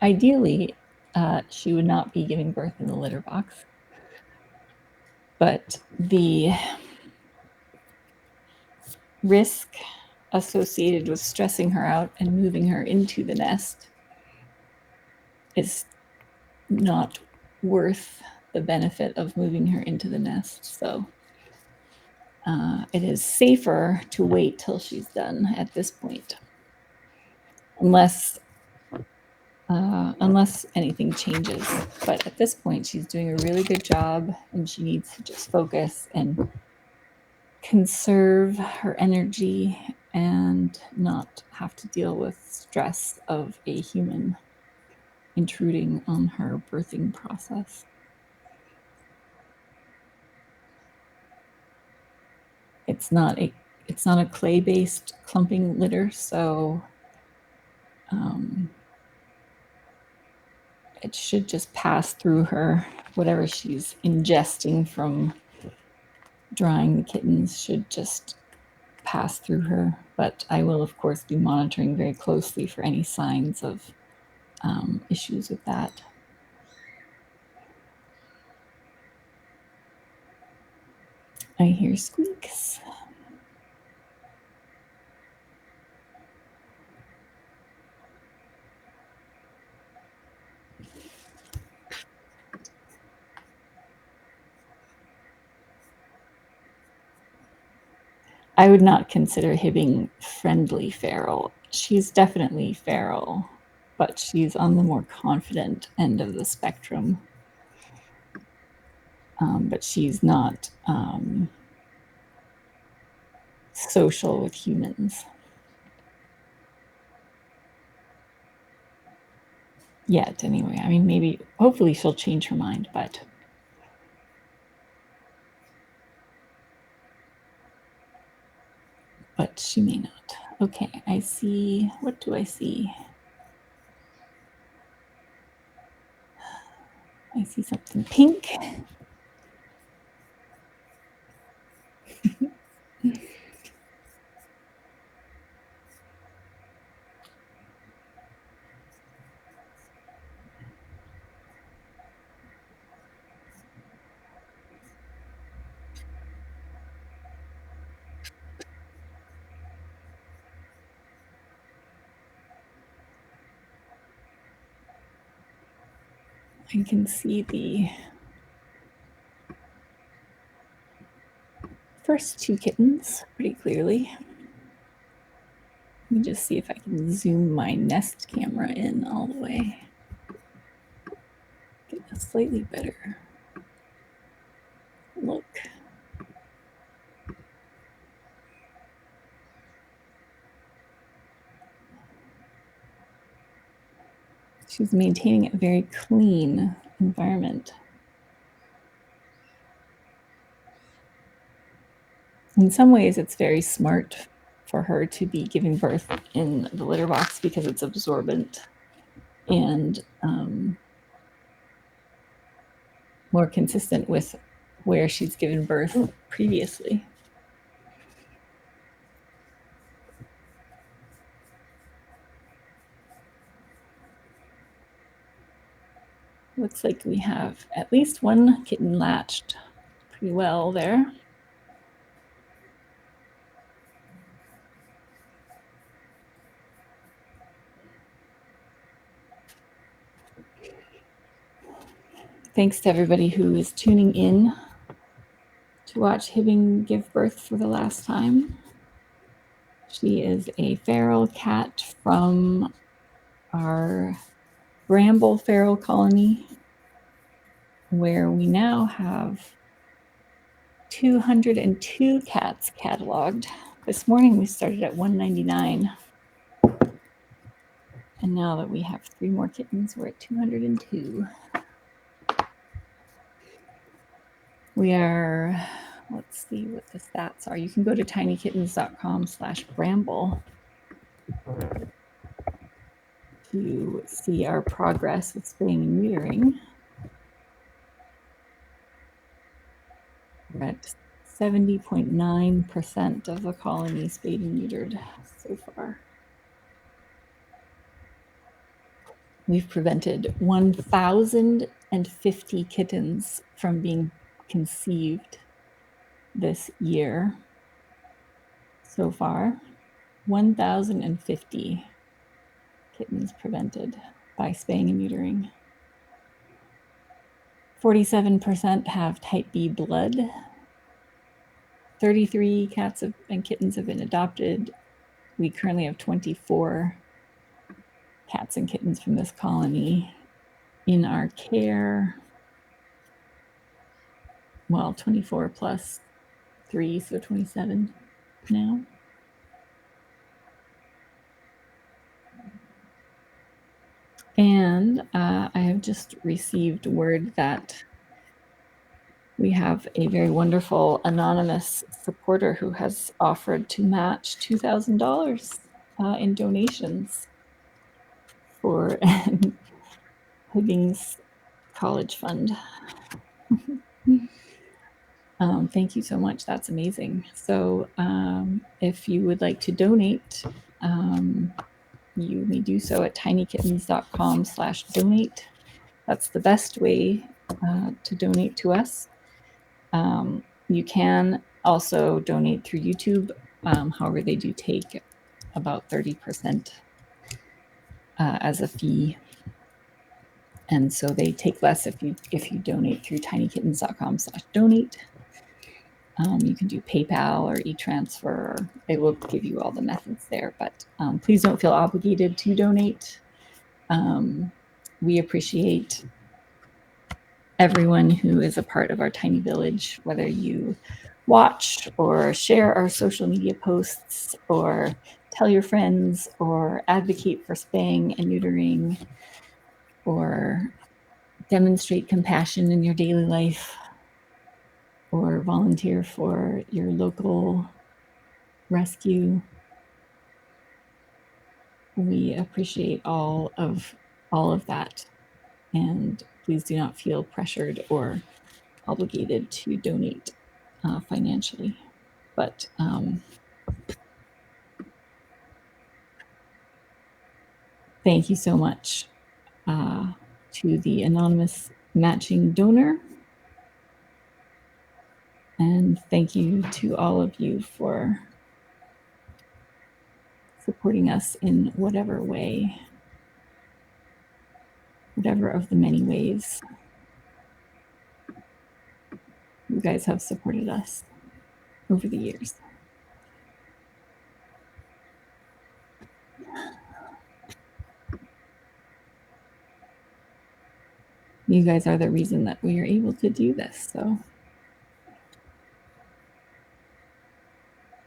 Ideally, she would not be giving birth in the litter box, but the risk associated with stressing her out and moving her into the nest is not worth the benefit of moving her into the nest. So it is safer to wait till she's done at this point, unless anything changes. But at this point, she's doing a really good job, and she needs to just focus and conserve her energy and not have to deal with stress of a human intruding on her birthing process. It's not a clay-based clumping litter, so it should just pass through her. Whatever she's ingesting from drying the kittens should just pass through her. But I will, of course, be monitoring very closely for any signs of issues with that. I hear squeaks. I would not consider Hibbing friendly feral. She's definitely feral, but she's on the more confident end of the spectrum. But she's not social with humans yet, anyway. I mean, maybe, hopefully she'll change her mind, but she may not. Okay, I see. What do I see? I see something pink. I can see the first two kittens pretty clearly. Let me just see if I can zoom my Nest camera in all the way. Get a slightly better look. She's maintaining a very clean environment. In some ways, it's very smart for her to be giving birth in the litter box because it's absorbent and more consistent with where she's given birth previously. Looks like we have at least one kitten latched pretty well there. Thanks to everybody who is tuning in to watch Hibbing give birth for the last time. She is a feral cat from our Bramble feral colony, where we now have 202 cats cataloged. This morning we started at 199. And now that we have 3 more kittens, we're at 202. We are, let's see what the stats are. You can go to tinykittens.com/bramble to see our progress with spaying and neutering. We're at 70.9% of the colony spayed and neutered so far. We've prevented 1,050 kittens from being conceived this year so far. 1,050 kittens prevented by spaying and neutering. 47% have type B blood. 33 cats and kittens have been adopted. We currently have 24 cats and kittens from this colony in our care. Well, 24 plus 3, so 27 now. And I have just received word that we have a very wonderful anonymous supporter who has offered to match $2,000 in donations for Hibbing's college fund. Thank you so much. That's amazing. So if you would like to donate, you may do so at tinykittens.com/donate. That's the best way to donate to us. You can also donate through YouTube. However, they do take about 30% as a fee. And so they take less if you donate through tinykittens.com/donate. You can do PayPal or e-transfer. They will give you all the methods there, but please don't feel obligated to donate. We appreciate everyone who is a part of our tiny village, whether you watch or share our social media posts or tell your friends or advocate for spaying and neutering or demonstrate compassion in your daily life or volunteer for your local rescue. We appreciate all of that, and please do not feel pressured or obligated to donate financially. But thank you so much to the anonymous matching donor. And thank you to all of you for supporting us in whatever way, whatever of the many ways you guys have supported us over the years. You guys are the reason that we are able to do this, so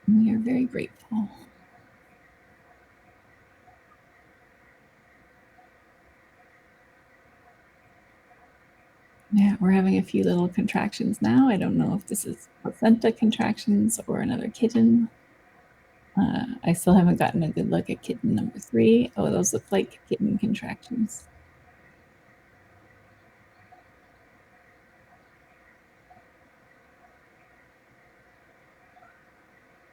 we are very grateful. Yeah, we're having a few little contractions now. I don't know if this is placenta contractions or another kitten. I still haven't gotten a good look at kitten number 3. Oh, those look like kitten contractions.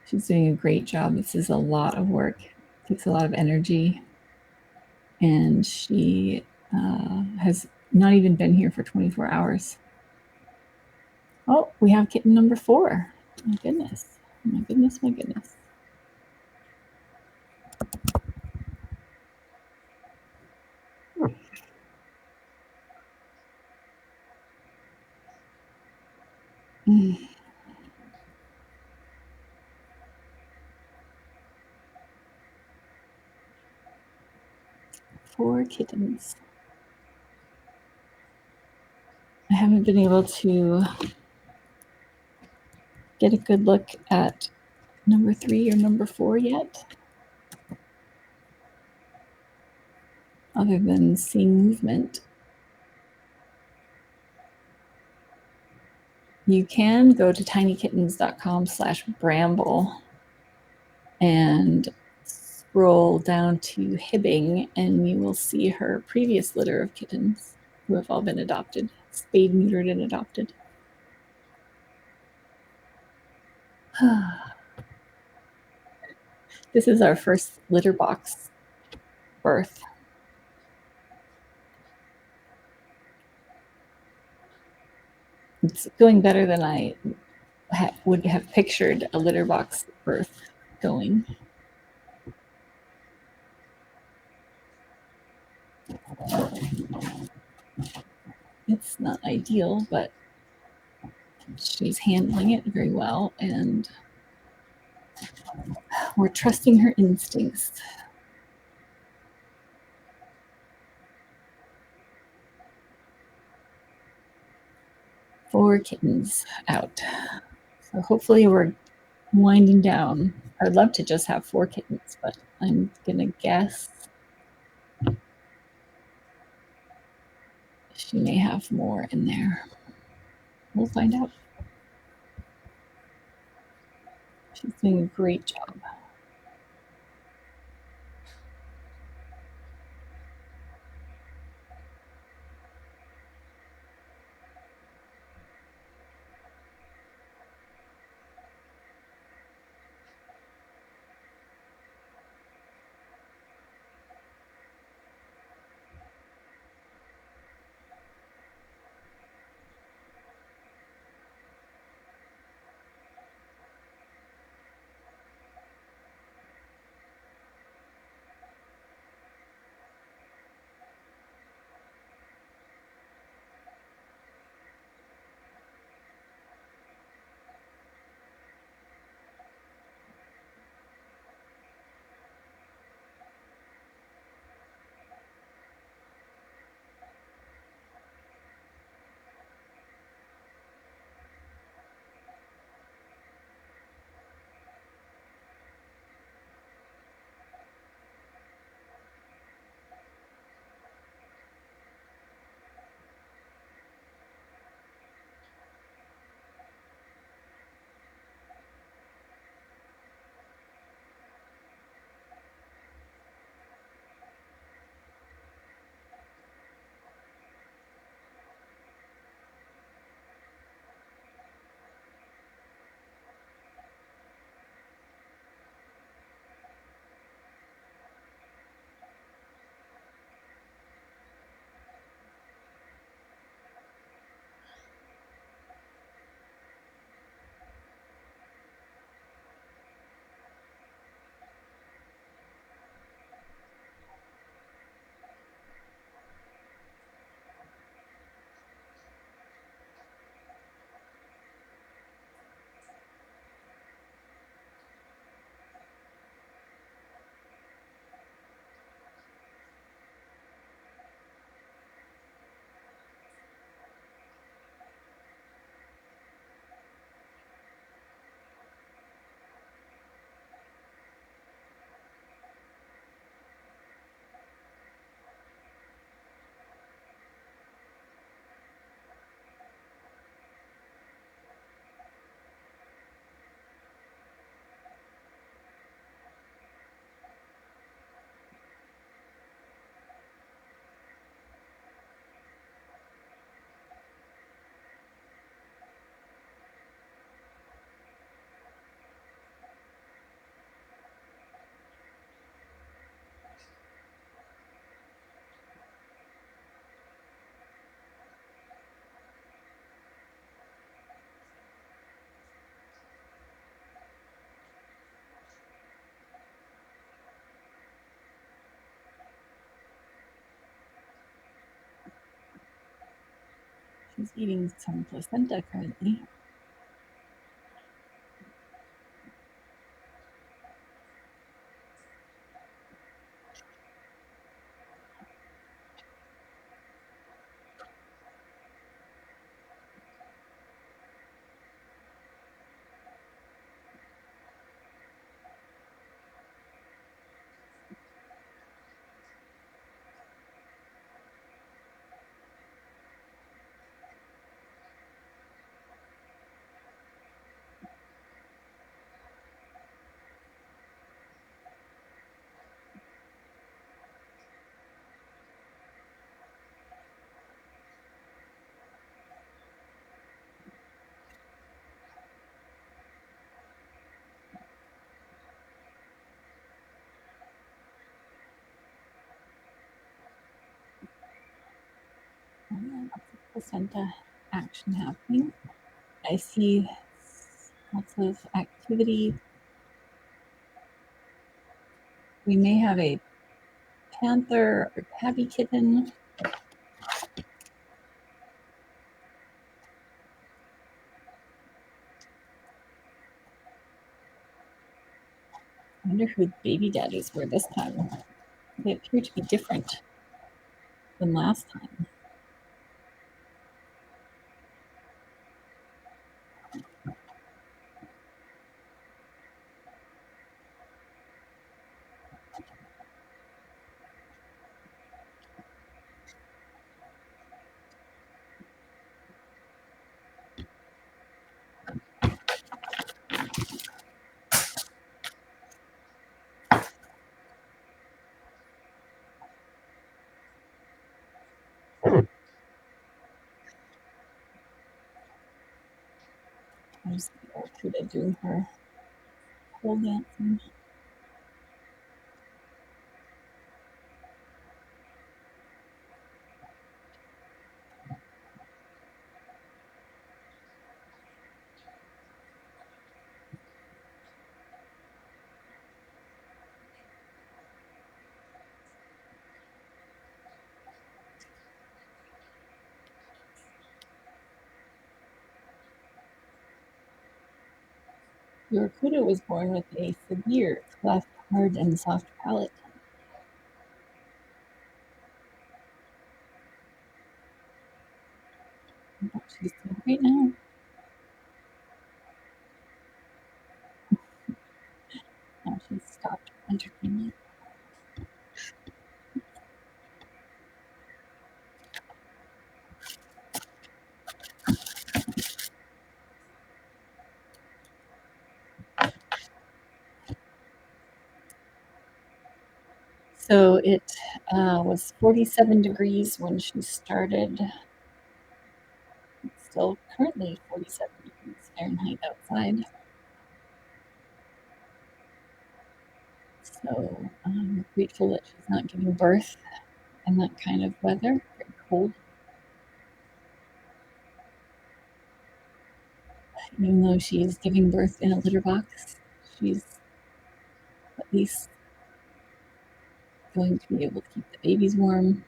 She's doing a great job. This is a lot of work. It takes a lot of energy. And she has not even been here for 24 hours. Oh, we have kitten number 4. My goodness. My goodness, my goodness. Mm. 4 kittens. I haven't been able to get a good look at number 3 or number 4 yet, other than seeing movement. You can go to tinykittens.com/bramble and scroll down to Hibbing, and you will see her previous litter of kittens who have all been adopted, spayed, neutered, and adopted. This is our first litter box birth. It's going better than I would have pictured a litter box birth going. It's not ideal, but she's handling it very well, and we're trusting her instincts. Four kittens out. So hopefully we're winding down. I'd love to just have 4 kittens, but I'm gonna guess she may have more in there. We'll find out. She's doing a great job. She's eating some placenta currently. Lots of placenta action happening. I see lots of activity. We may have a panther or tabby kitten. I wonder who the baby daddies were this time. They appear to be different than last time. There's the old Cuda doing her pole dancing. Your Cuda was born with a severe cleft, hard, and soft palate. What she's doing right now. Now she's stopped entertaining. So it was 47 degrees when she started. It's still currently 47 degrees Fahrenheit outside. So I'm grateful that she's not giving birth in that kind of weather, very cold. Even though she is giving birth in a litter box, she's at least going to be able to keep the babies warm.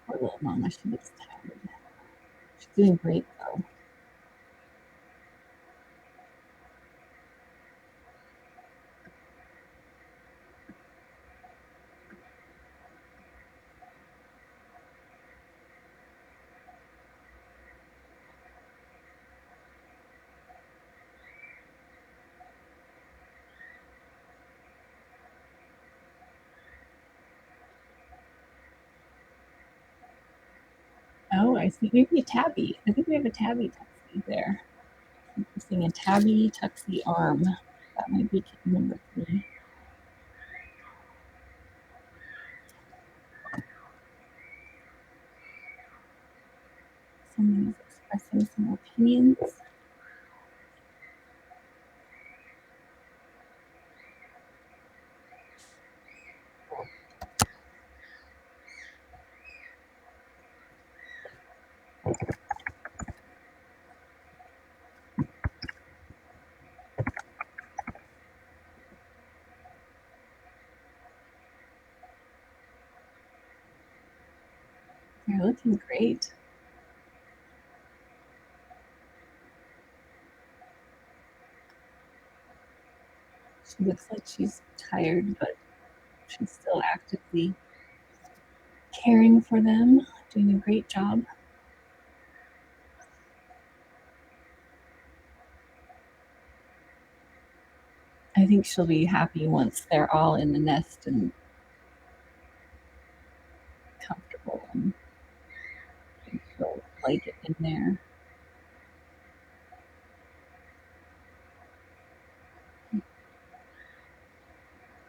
Poor little mama, she looks tired. She's doing great though. I see. Maybe a tabby. I think we have a tabby tuxie there. I'm seeing a tabby tuxie arm. That might be kitten number 3. Someone is expressing some opinions. They're looking great. She looks like she's tired, but she's still actively caring for them, doing a great job. I think she'll be happy once they're all in the nest and comfortable, and she'll like it in there.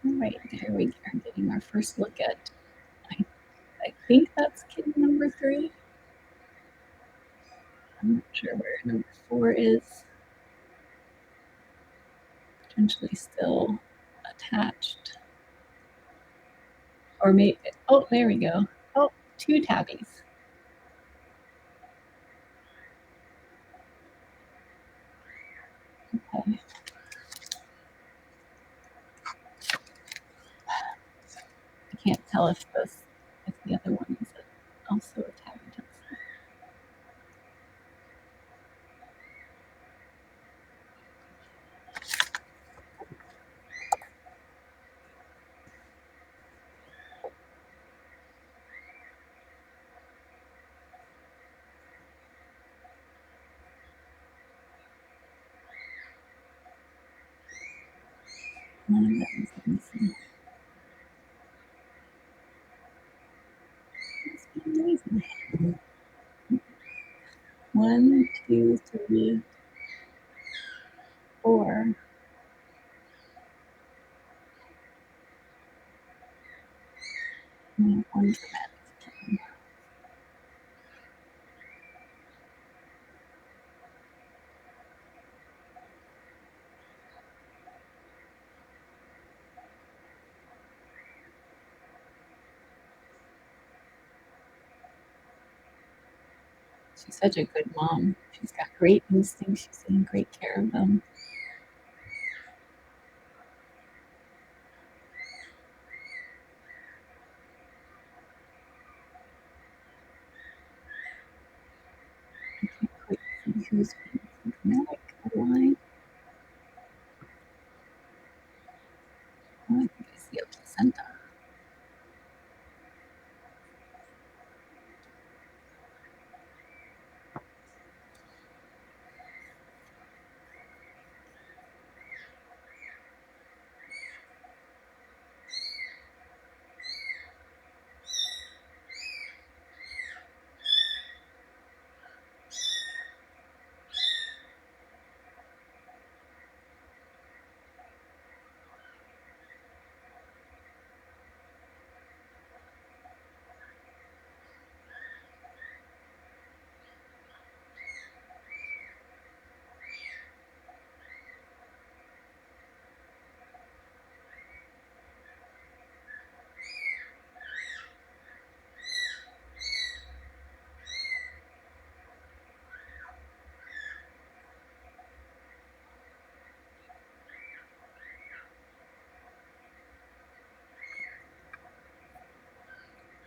All right, there we are getting our first look at, I think that's kitten number 3. I'm not sure where number 4 is. Potentially still attached. Or maybe, oh, there we go. Oh, 2 tabbies. Okay. I can't tell if the other one is also a tabby tuxie. One of them is missing. It's amazing. 1, 2, 3, 4. And 1 dramatic kitten. She's such a good mom. She's got great instincts. She's taking great care of them. I can't quite see who's being dramatic or why. Oh, I think I see a placenta.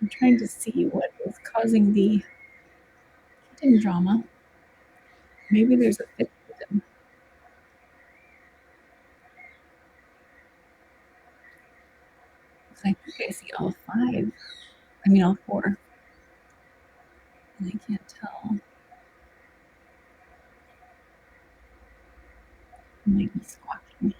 I'm trying to see what is causing the kitten drama. Maybe there's a 5th kitten. I think I see all 5. I mean, all 4. And I can't tell. It might be squawking.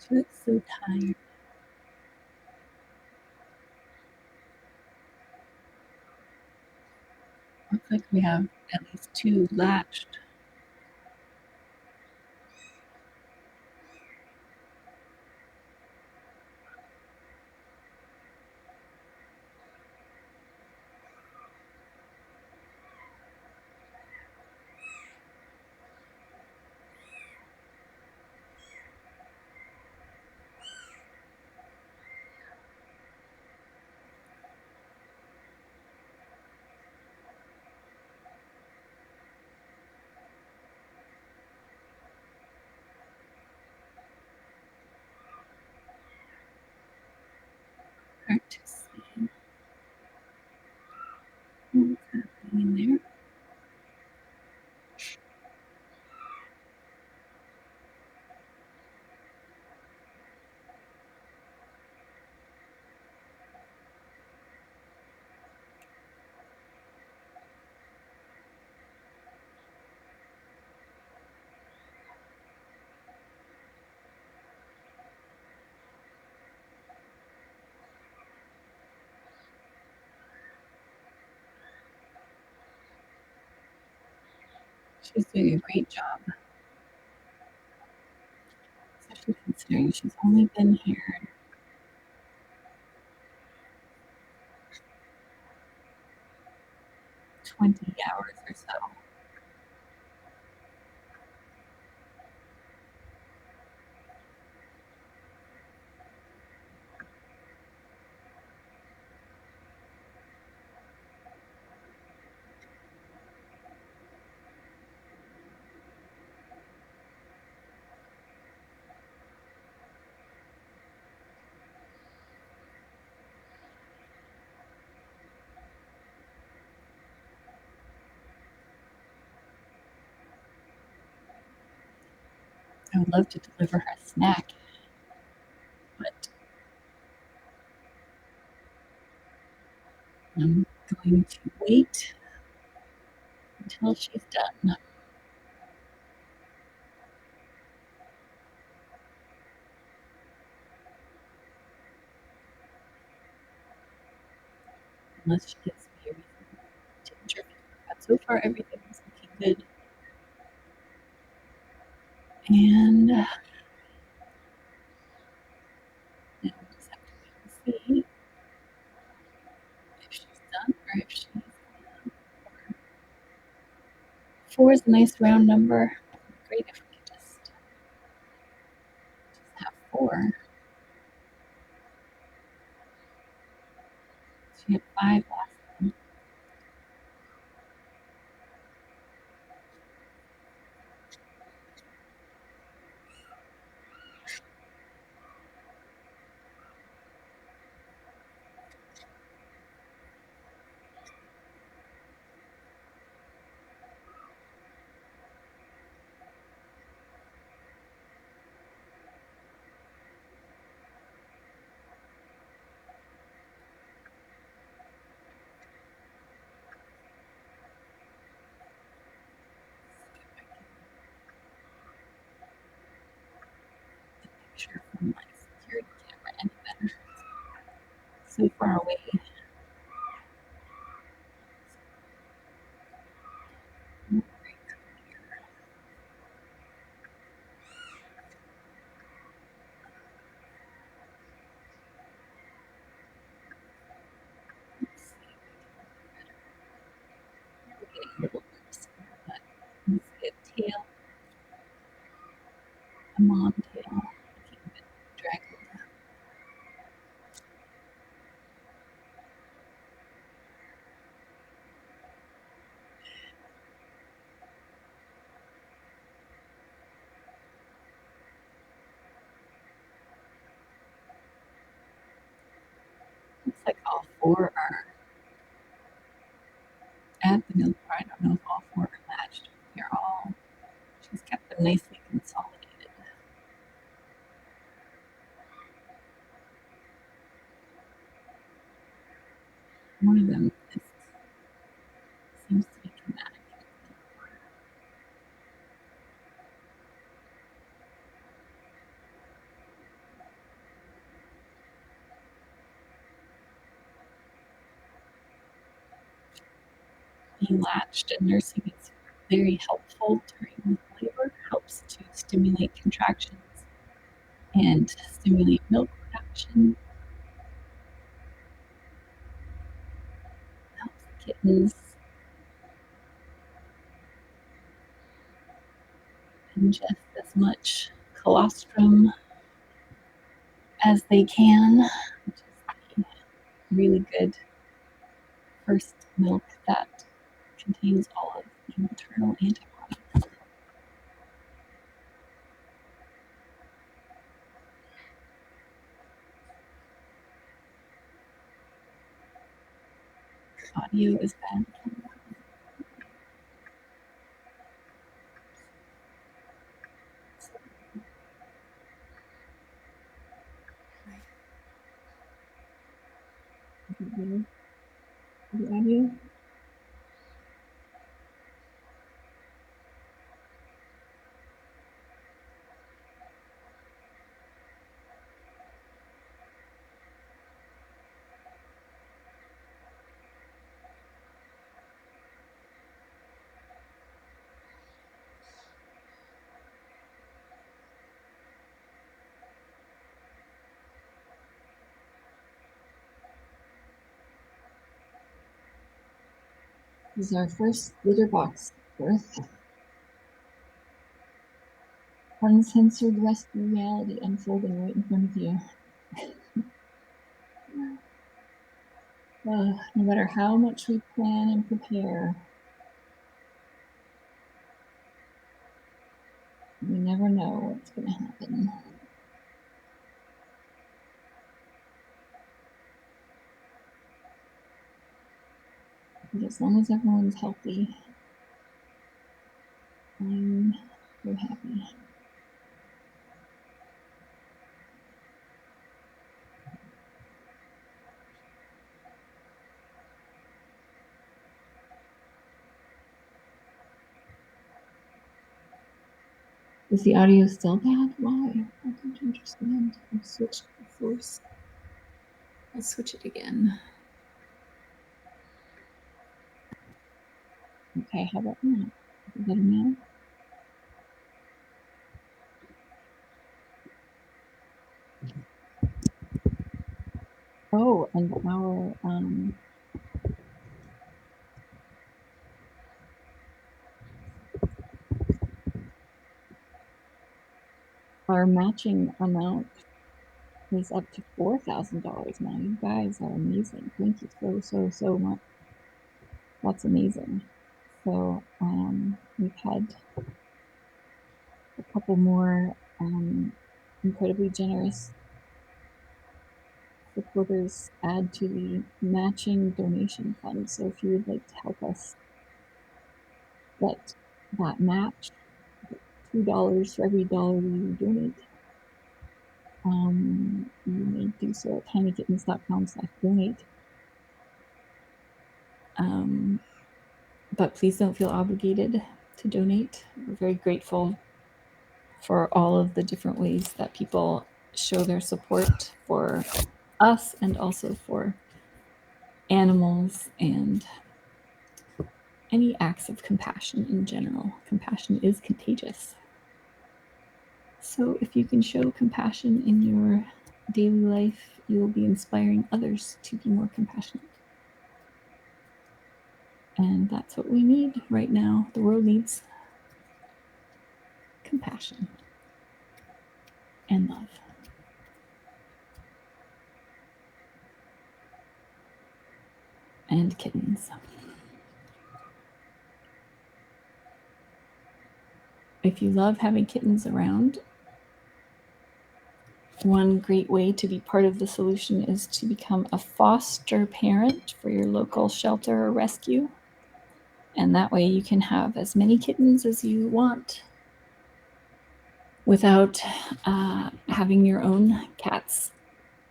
She looks so tired. Looks like we have at least 2 latched. Hard to see what's happening in there. She's doing a great job, especially considering she's only been here 20 hours or so. I would love to deliver her a snack, but I'm going to wait until she's done. Unless she gives me a reason to interview. But so far, everything is looking good. And now we just have to wait and see if she's done or if she's 4 is a nice round number. Great if we could just have 4. She had 5 last time. Picture from my security camera any better. So far away. Let's see. We're getting little groups here, but you see a tail, a mom tail, looking a bit draggled. Looks like all 4 are at the milk bar. I don't know if all 4 are latched. They're all, she's kept them nicely consolidated. One of them seems to be dramatic. being latched and nursing is very helpful during labor, helps to stimulate contractions and stimulate milk production, helps the kittens ingest as much colostrum as they can, which is the really good first milk that contains all of the maternal antibodies. Audio is bad. The audio. This is our first litter box birth. Uncensored rescue reality unfolding right in front of you. No matter how much we plan and prepare, we never know what's going to happen. But as long as everyone's healthy, I'm so happy. Is the audio still bad? Why? I don't understand. I've switched the source. I'll switch it again. Okay, how about now? Is it better now? Oh, and our matching amount is up to $4,000 now. You guys are amazing. Thank you so much. That's amazing. So we've had a couple more incredibly generous supporters add to the matching donation fund. So if you would like to help us get that match, $2 for every dollar you donate, you may do so at tinykittens.com/donate. But please don't feel obligated to donate. We're very grateful for all of the different ways that people show their support for us and also for animals and any acts of compassion in general. Compassion is contagious. So if you can show compassion in your daily life, you will be inspiring others to be more compassionate. And that's what we need right now. The world needs compassion and love. And kittens. If you love having kittens around, one great way to be part of the solution is to become a foster parent for your local shelter or rescue. And that way you can have as many kittens as you want without having your own cats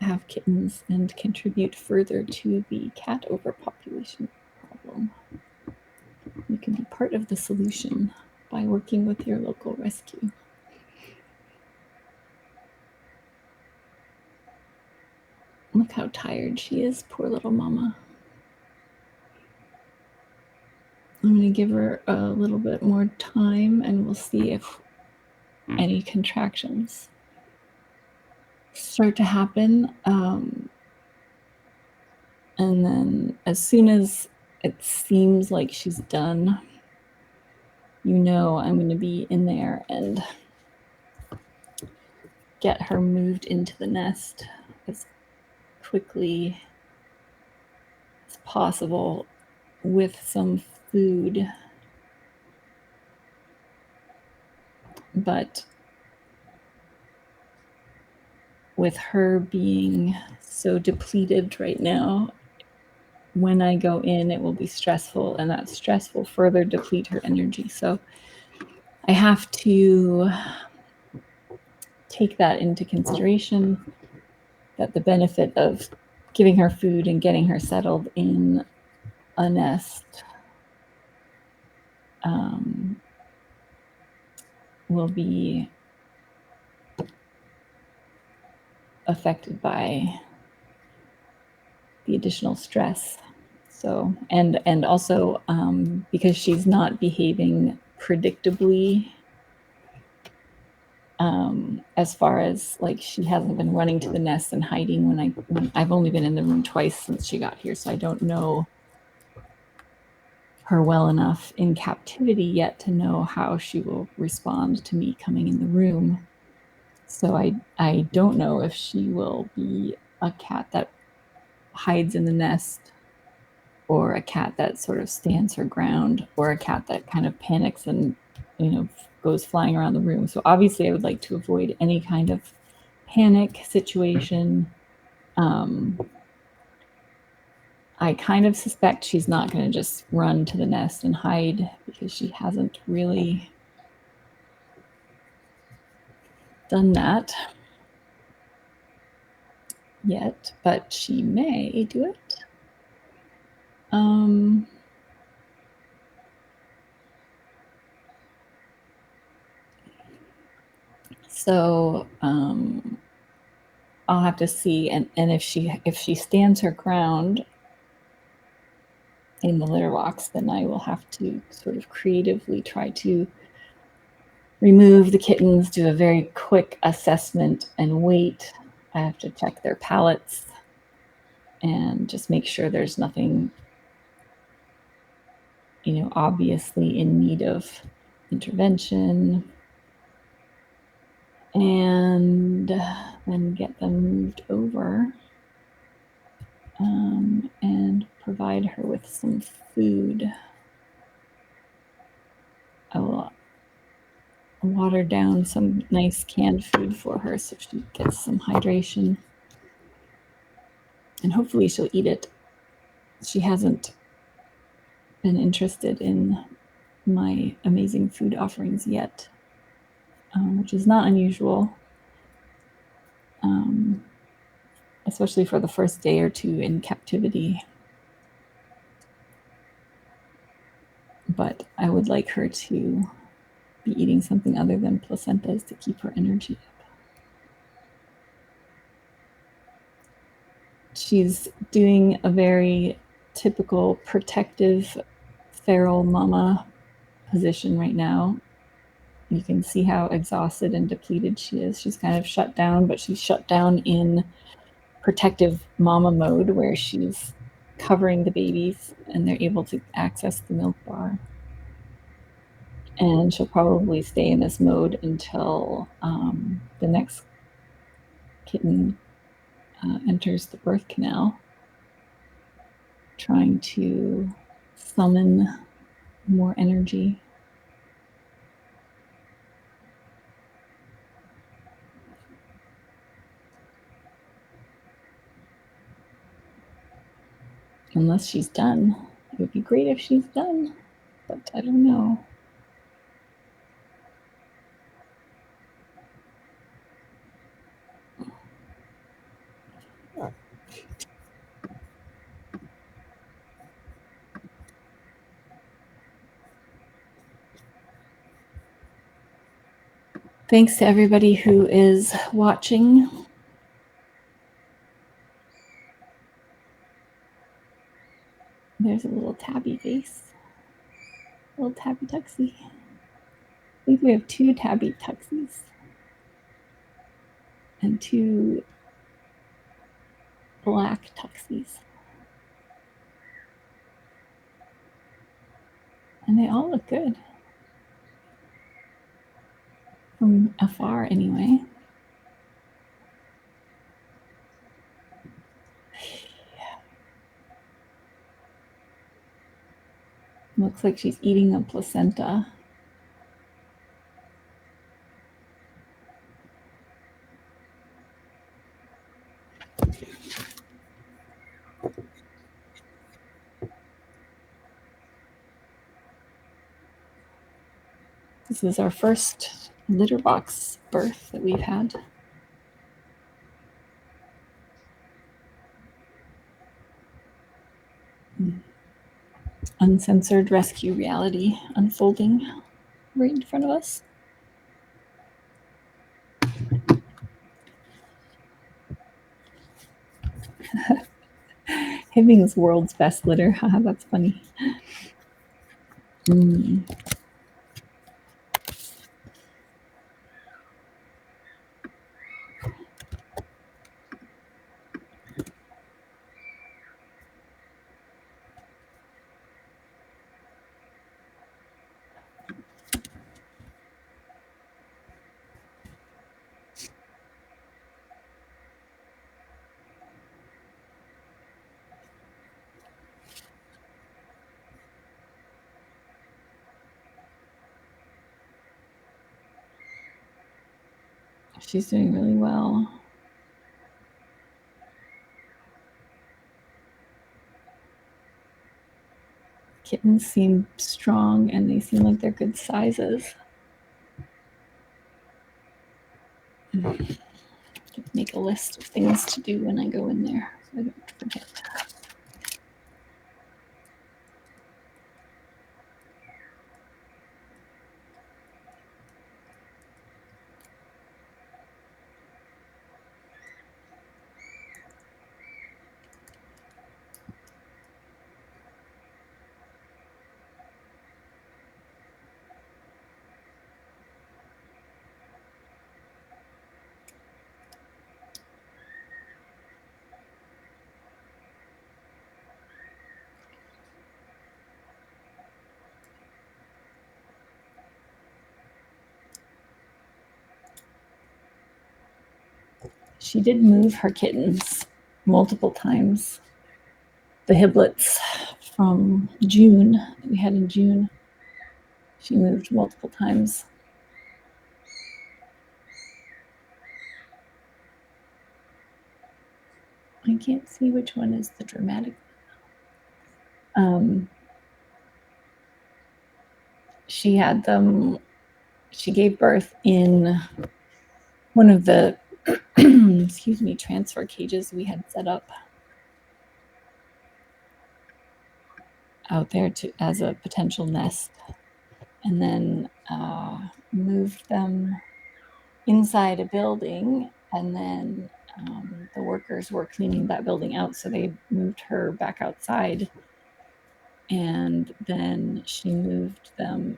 have kittens and contribute further to the cat overpopulation problem. You can be part of the solution by working with your local rescue. Look how tired she is, poor little mama. I'm going to give her a little bit more time and we'll see if any contractions start to happen. And then as soon as it seems like she's done, I'm going to be in there and get her moved into the nest as quickly as possible with some food. But with her being so depleted right now, when I go in, it will be stressful, and that stress will further deplete her energy. So I have to take that into consideration, that the benefit of giving her food and getting her settled in a nest will be affected by the additional stress. So, and also because she's not behaving predictably, as far as like she hasn't been running to the nest and hiding when I've only been in the room twice since she got here, so I don't know her well enough in captivity yet to know how she will respond to me coming in the room. So I don't know if she will be a cat that hides in the nest, or a cat that sort of stands her ground, or a cat that kind of panics and goes flying around the room. So obviously I would like to avoid any kind of panic situation. I kind of suspect she's not going to just run to the nest and hide, because she hasn't really done that yet, but she may do it. So I'll have to see, and if she stands her ground in the litter box, then I will have to sort of creatively try to remove the kittens, do a very quick assessment and wait. I have to check their palates and just make sure there's nothing obviously in need of intervention, and then get them moved over and provide her with some food. I will water down some nice canned food for her so she gets some hydration, and hopefully she'll eat it. She hasn't been interested in my amazing food offerings yet, which is not unusual, especially for the first day or two in captivity. But I would like her to be eating something other than placentas to keep her energy up. She's doing a very typical protective feral mama position right now. You can see how exhausted and depleted she is. She's kind of shut down, but she's shut down in protective mama mode, where she's covering the babies and they're able to access the milk bar. And she'll probably stay in this mode until the next kitten enters the birth canal, trying to summon more energy. Unless she's done. It would be great if she's done, but I don't know. Thanks to everybody who is watching. There's a little tabby face. Little tabby tuxie. I think we have 2 tabby tuxies and 2 black tuxies. And they all look good. From afar, anyway. Looks like she's eating a placenta. This is our first litter box birth that we've had. Uncensored rescue reality unfolding right in front of us. Hibbing's world's best litter. Haha, that's funny. She's doing really well. Kittens seem strong and they seem like they're good sizes. Make a list of things to do when I go in there so I don't forget. She did move her kittens multiple times. The Hibblets from June, that we had in June, she moved multiple times. I can't see which one is the dramatic. She had them, she gave birth in one of the excuse me, transfer cages we had set up out there as a potential nest, and then moved them inside a building, and then the workers were cleaning that building out, so they moved her back outside, and then she moved them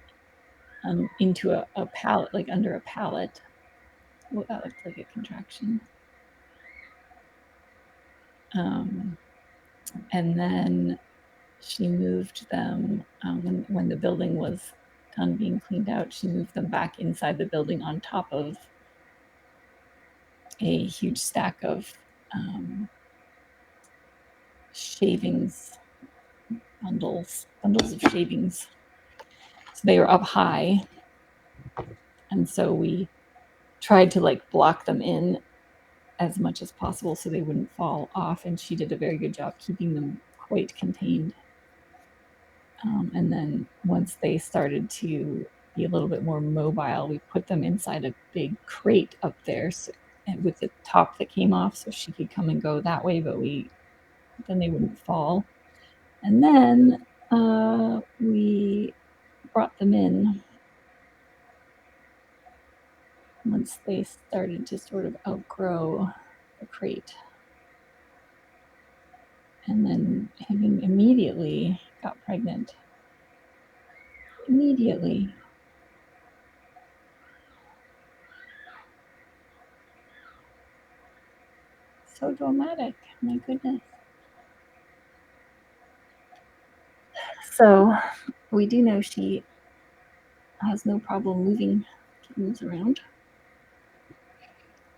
into a pallet, like under a pallet. Well, that looked like a contraction. And then she moved them when the building was done being cleaned out. She moved them back inside the building on top of a huge stack of shavings, bundles of shavings. So they were up high, and so we tried to like block them in as much as possible so they wouldn't fall off, and she did a very good job keeping them quite contained. And then once they started to be a little bit more mobile, we put them inside a big crate up there, with the top that came off, so she could come and go that way, but then they wouldn't fall. And then we brought them in once they started to sort of outgrow the crate. And then Hibbing immediately got pregnant. immediately. So dramatic, my goodness. So we do know she has no problem moving kittens around.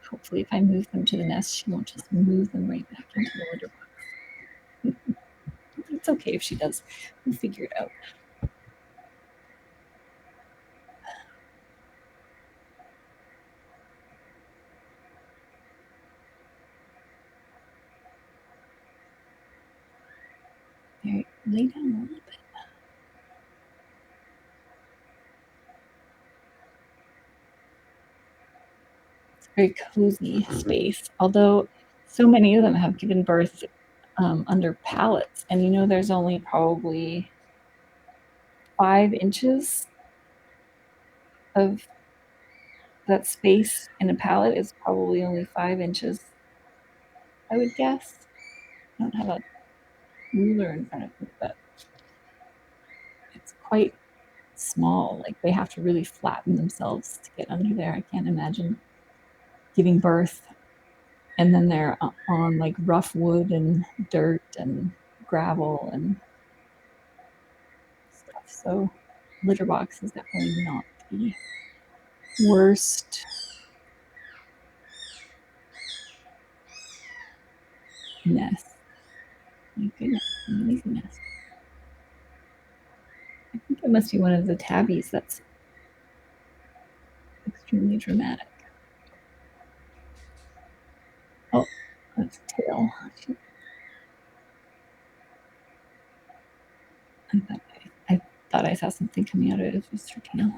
Hopefully, if I move them to the nest, she won't just move them right back into the litter box. It's okay if she does. We'll figure it out. All right, lay down a little bit. It's a very cozy space, although so many of them have given birth under pallets. And you know, there's only probably 5 inches of that space in a pallet is probably only 5 inches, I would guess. I don't have a ruler in front of me, but it's quite small. Like they have to really flatten themselves to get under there. I can't imagine giving birth and then they're on like rough wood and dirt and gravel and stuff. So litter box is definitely not the worst. Nest. My goodness, amazing nest. I think it must be one of the tabbies that's extremely dramatic. Oh, that's a tail. I thought I saw something coming out of it. It was just her tail.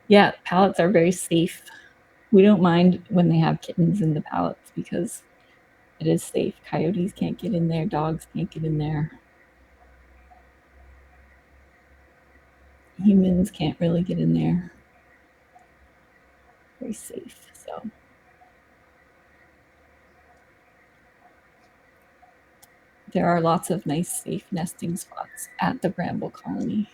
Yeah, pallets are very safe. We don't mind when they have kittens in the pallets because it is safe. Coyotes can't get in there, dogs can't get in there. Humans can't really get in there. Very safe. So there are lots of nice safe nesting spots at the Bramble Colony.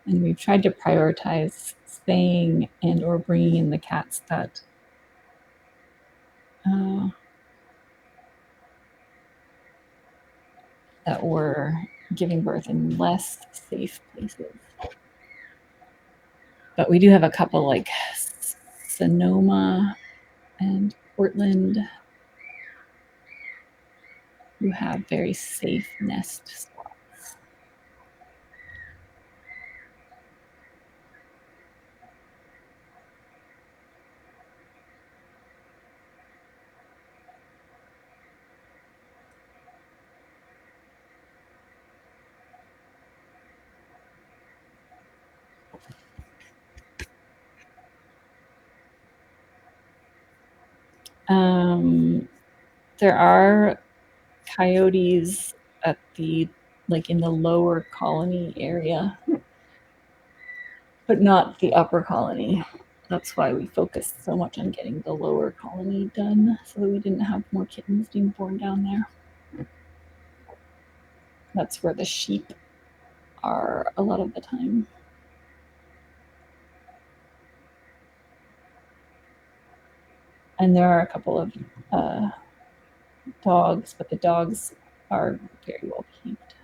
And we've tried to prioritize spaying and or bringing in the cats that that were giving birth in less safe places. But we do have a couple like Sonoma and Portland who have very safe nest spots. There are coyotes at the like in the lower colony area, but not the upper colony. That's why we focused so much on getting the lower colony done so that we didn't have more kittens being born down there. That's where the sheep are a lot of the time. And there are a couple of dogs, but the dogs are very well behaved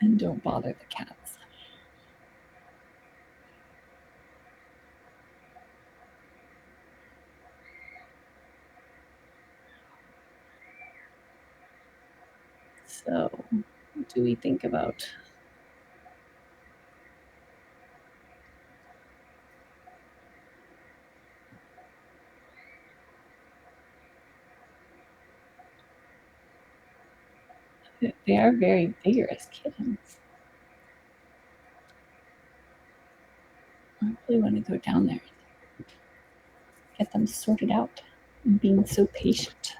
and don't bother the cats. So, what do we think about? They are very vigorous kittens. I really want to go down there, get them sorted out, and being so patient.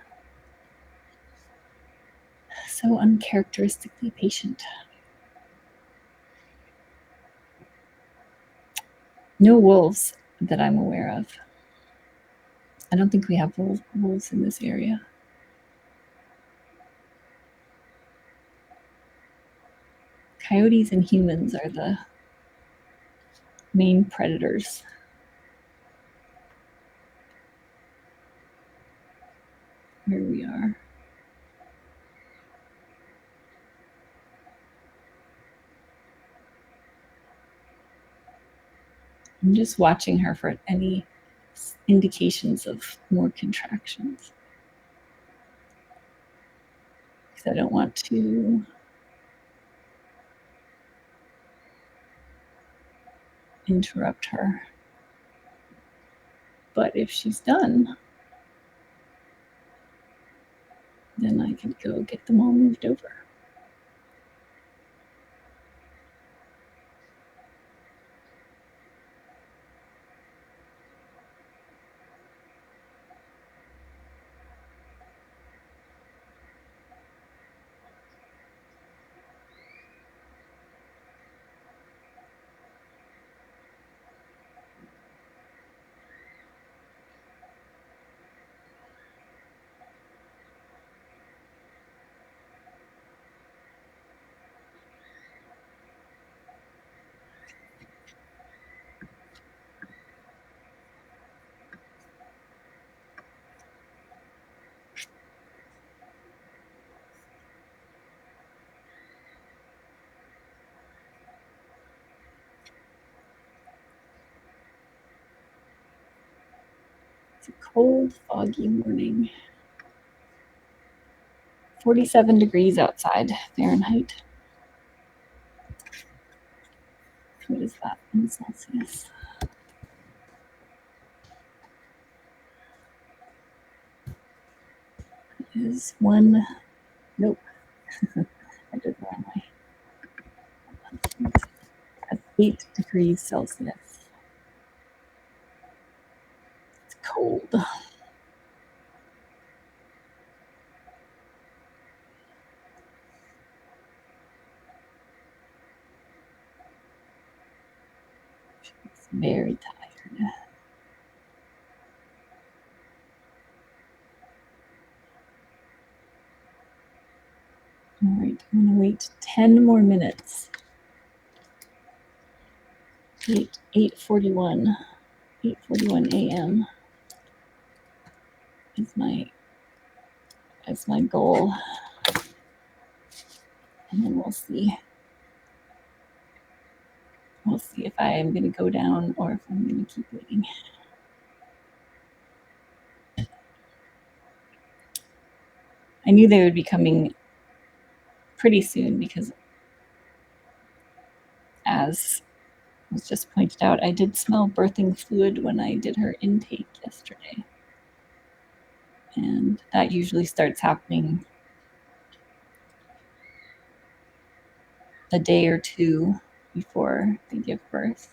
So uncharacteristically patient. No wolves that I'm aware of. I don't think we have wolves in this area. Coyotes and humans are the main predators. Where we are. I'm just watching her for any indications of more contractions. Because I don't want to interrupt her. But if she's done, then I can go get them all moved over. It's a cold, foggy morning. 47 degrees outside Fahrenheit. What is that in Celsius? It is one. Nope. I did the wrong way. At 8 degrees Celsius. It's cold. She's very tired. All right, I'm gonna wait 10 more minutes. 8:41 a.m. is my goal, and then we'll see. We'll see if I am going to go down or if I'm going to keep waiting. I knew they would be coming pretty soon because, as was just pointed out, I did smell birthing fluid when I did her intake yesterday. And that usually starts happening a day or two before they give birth.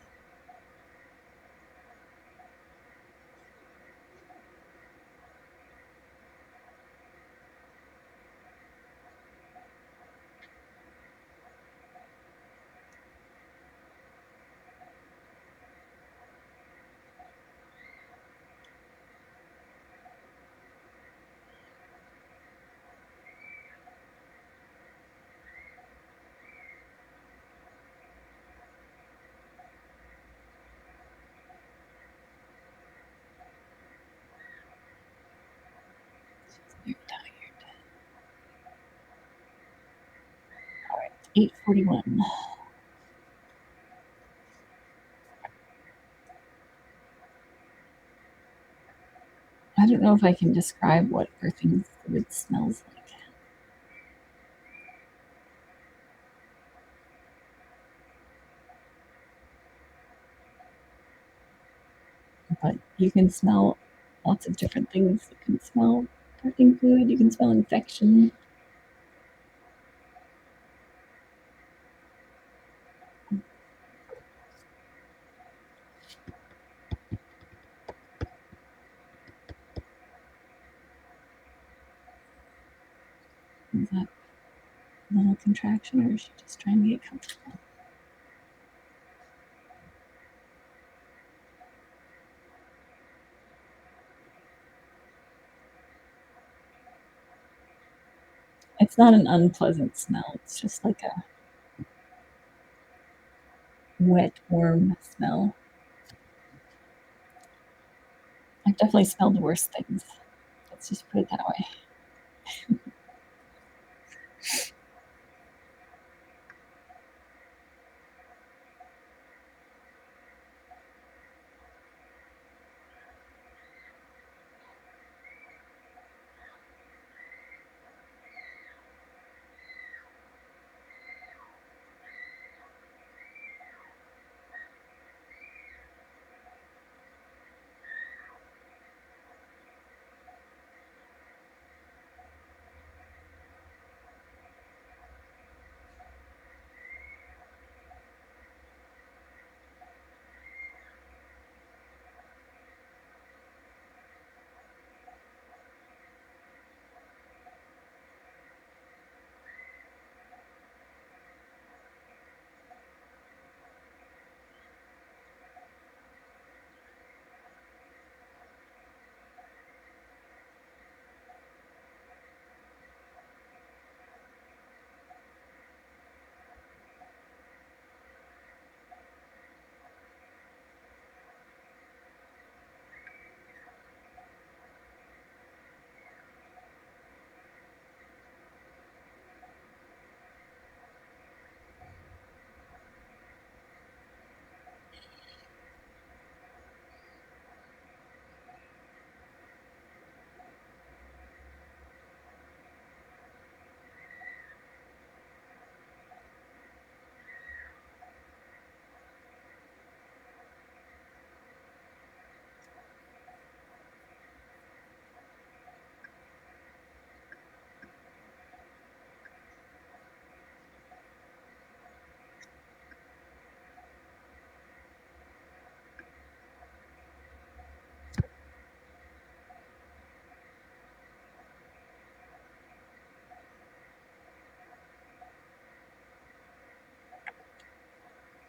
She's very tired. All right, 8:41. I don't know if I can describe what birthing fluid smells like. But you can smell lots of different things. You can smell birthing fluid, you can smell infection. that little contraction, or is she just trying to get comfortable? It's not an unpleasant smell. It's just like a wet, warm smell. I've definitely smelled worse things. Let's just put it that way.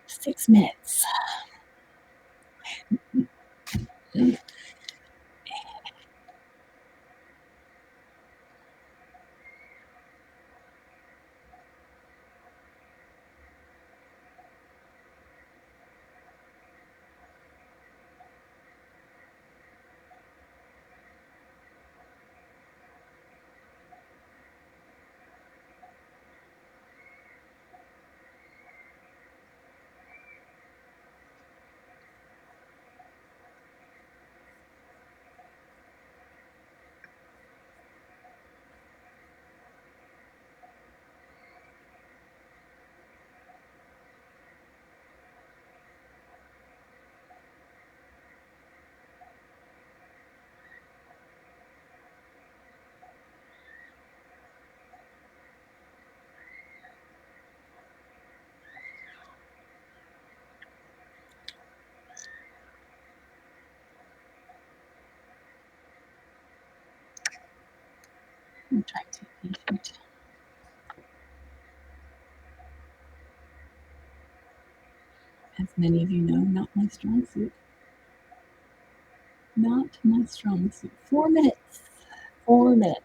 Six minutes. I'm trying to be patient. As many of you know, not my strong suit. Not my strong suit. 4 minutes. 4 minutes.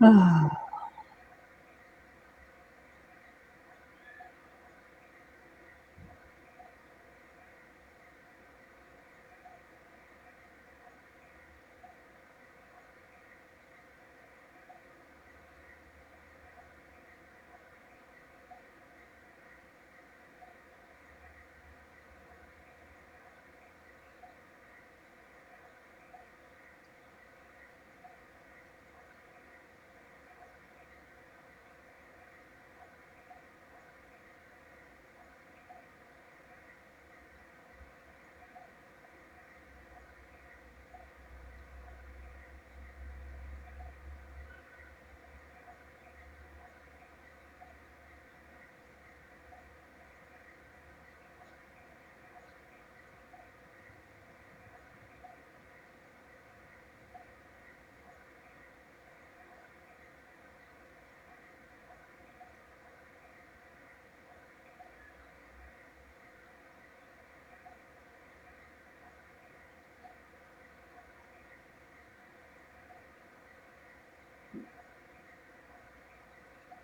Oh.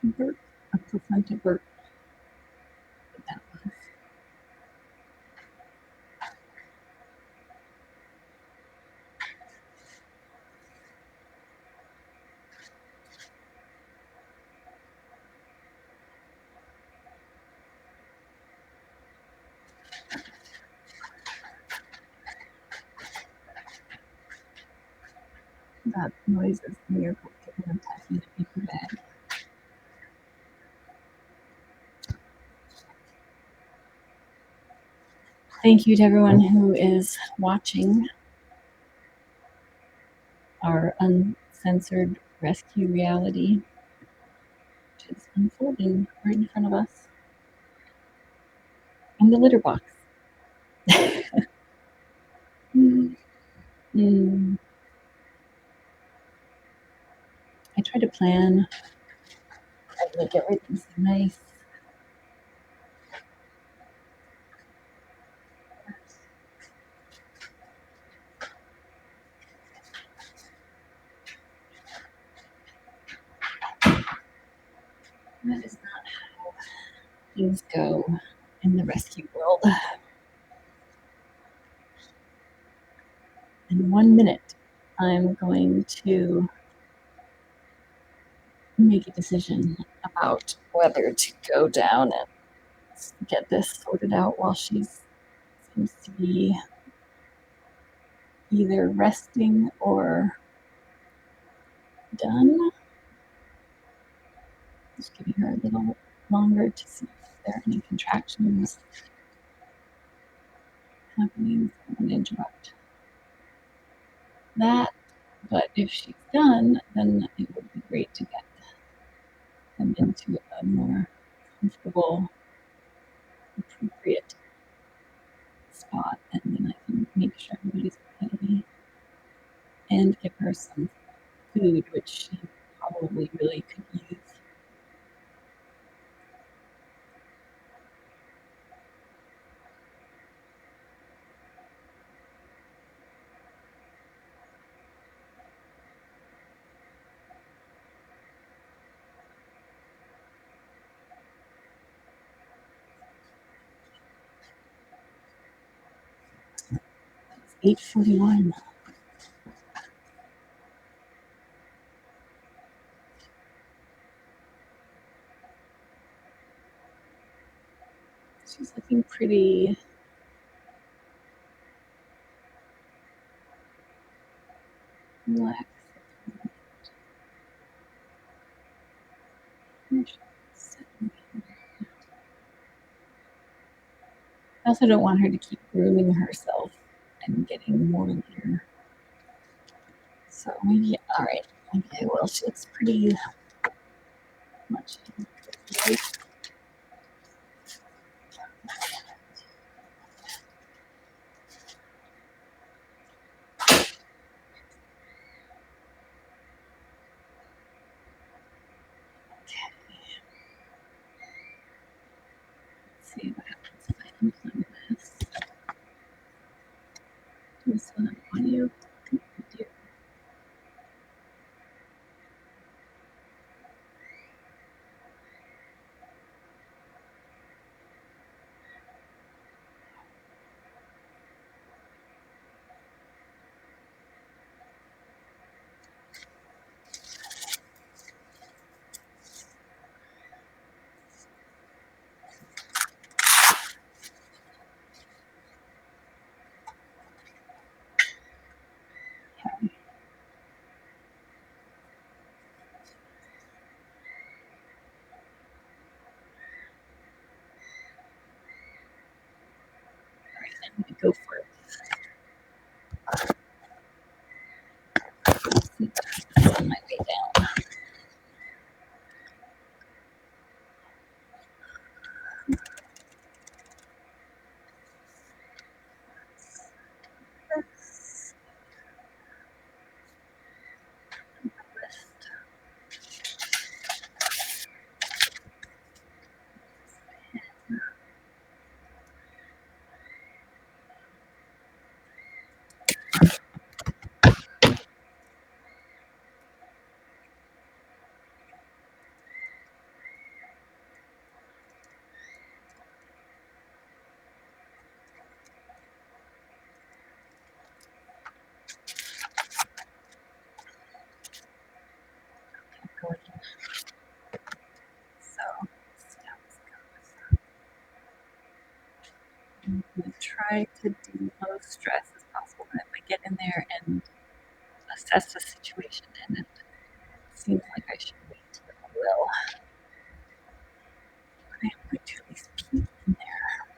burp, a placenta burp. That was. That noise is the miracle kitten attacking the paper bag. Thank you to everyone who is watching our uncensored rescue reality, which is unfolding right in front of us in the litter box. I try to plan. I make everything so nice. That is not how things go in the rescue world. In 1 minute, I'm going to make a decision about whether to go down and get this sorted out while she seems to be either resting or done. Just giving her a little longer to see if there are any contractions happening. I'm going to interrupt that, but if she's done, then it would be great to get them into a more comfortable, appropriate spot, and then I can make sure everybody's okay and give her some food, which she probably really could use. It's 8:41. She's looking pretty relaxed. I also don't want her to keep grooming herself and getting more litter. So maybe, all right, maybe I will. She looks pretty much in good shape. Let's see what happens if I unplug this. Do we still have audio? I think we do. All right, I'm gonna go for it. On my way down. going. So I'm going to try to do low stress as possible. But if I get in there and assess the situation, and it seems like I should wait, then I will. But I'm going to at least peek in there.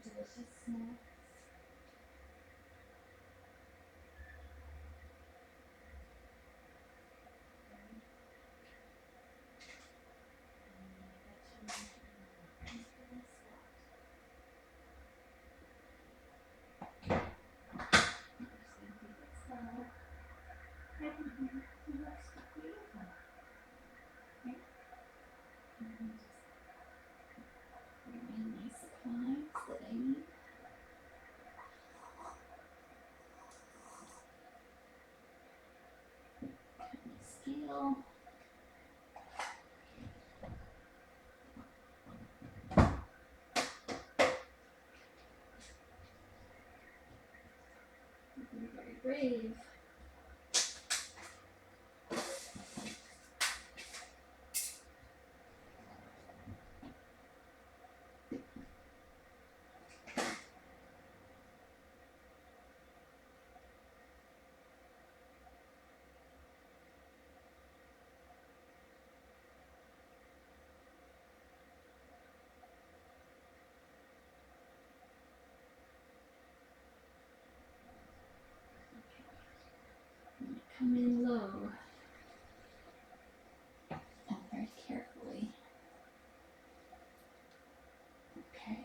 Delicious snacks. brave. Come in low and very carefully. Okay.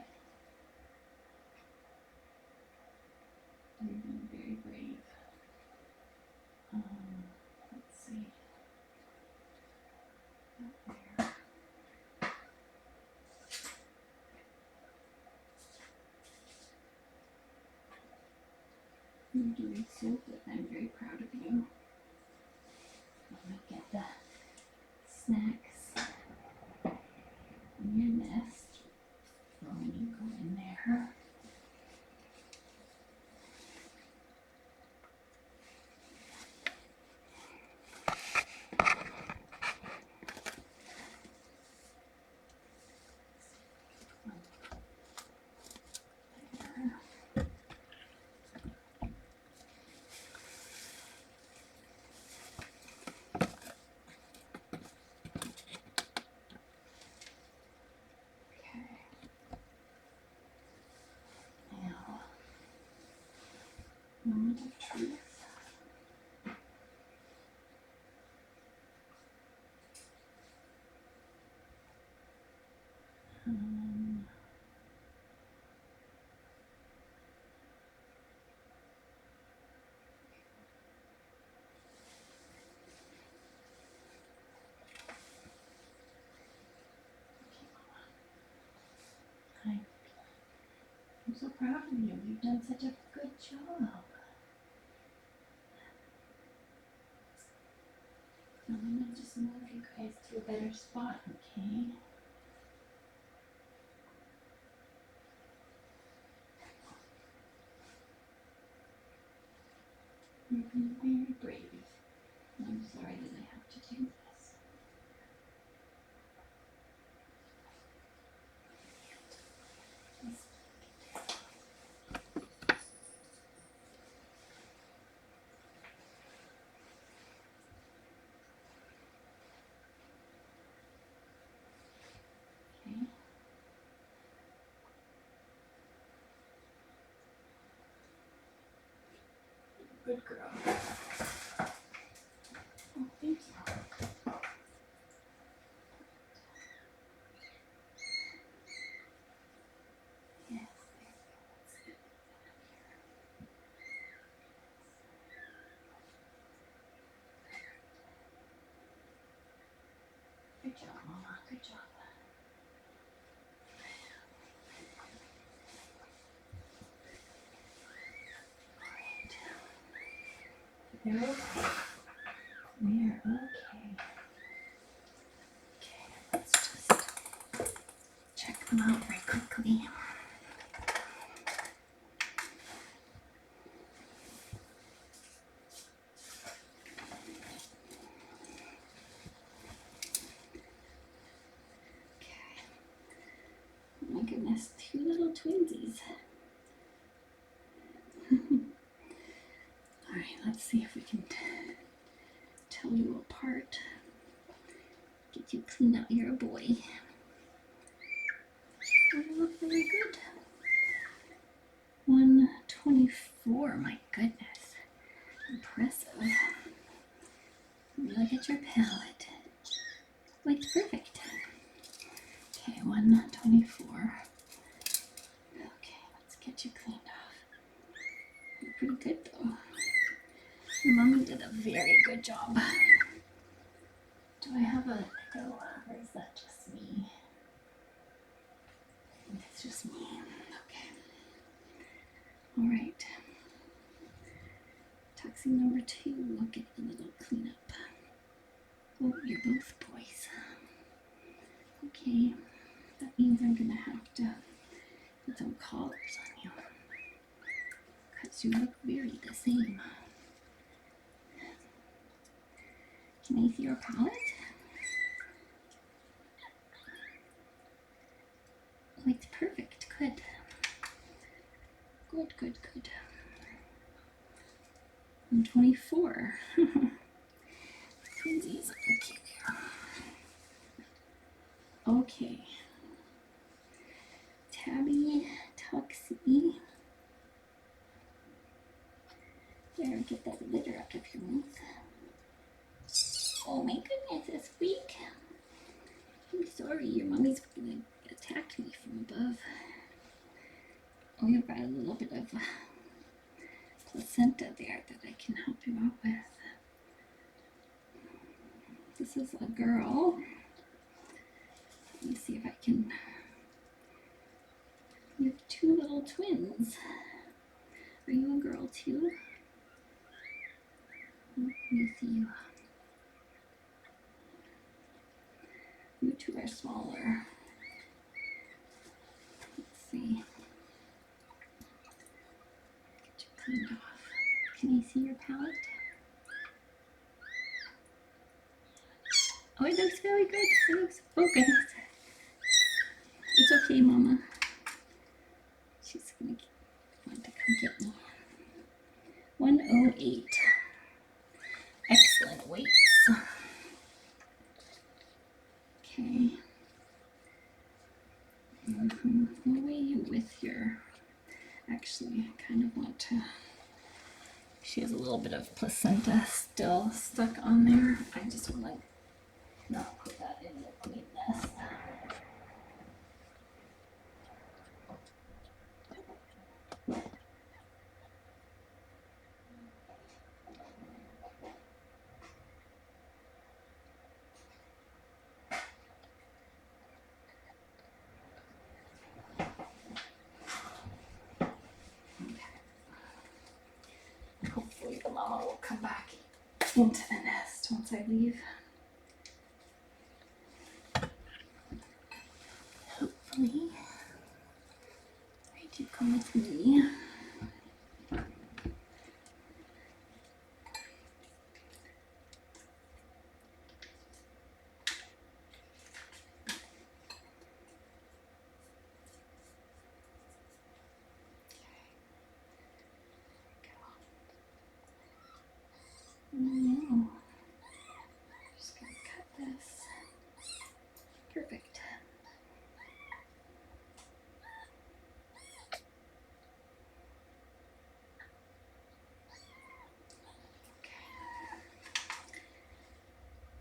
You're being very brave. Let's see. Up there. You're doing so good. I'm very proud of you. I'm gonna get the snacks in your nest for when you go in there. Moment of truth. I'm so proud of you. You've done such a good job. I'm gonna just move you guys to a better spot, okay? You're being very brave. I'm sorry that I have to do this. Okay. Good girl. Oh, thank you. Yes, there you go. Good job, Mama. Good job. All right. They're okay. We are okay. Okay, let's just check them out very quickly. Oh my goodness, two little twinsies. All right, let's see if we can tell you apart. Get you cleaned out. You're a boy. Oh, you look very good. 124, my goodness. Impressive. Look at your palate. Oh, it's perfect. Okay, 124. Okay, let's get you cleaned off. You're pretty good though. Mommy did a very good job. Do I have a echo or is that just me? I think it's just me. Okay. All right. Taxi number 2. We'll get a little cleanup. Oh, you're both boys. Okay. That means I'm gonna have to put some collars on you. Because you look very the same. Can I see your palette? Oh, it's perfect. Good. Good, good, good. I'm 24. Twinsies. Okay. Tabby, Tuxie. There, get that litter out of your mouth. Oh my goodness, it's weak. I'm sorry, your mommy's gonna attack me from above. Oh, you've got a little bit of placenta there that I can help you out with. This is a girl. Let me see if I can. You have two little twins. Are you a girl too? Let me see you. You two are smaller. Let's see. Get you cleaned off. Can I see your palette? Oh, it looks very good. It looks, oh goodness. It's okay, Mama. She's gonna want to come get me. 108. Excellent weights. Okay. We'll weigh you with your, actually, I kind of want to, she has a little bit of placenta still stuck on there. I just want to not put that in between this. Hopefully the mama will come back into the nest once I leave. Hopefully. I do come with me. No. Just gonna cut this. Perfect.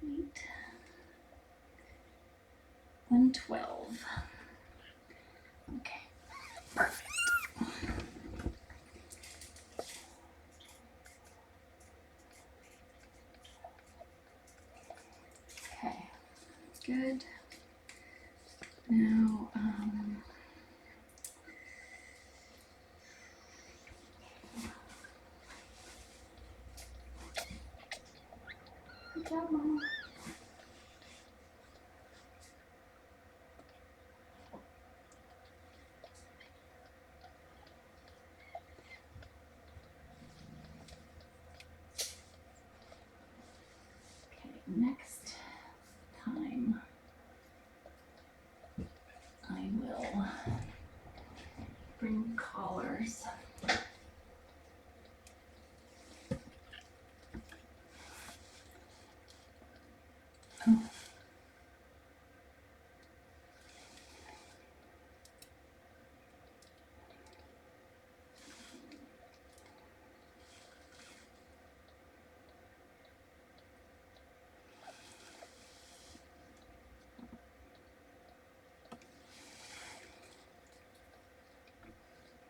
Weight 112. Okay, perfect. Okay, good. Now, good job, Mama. Next time I will bring collars. Oh.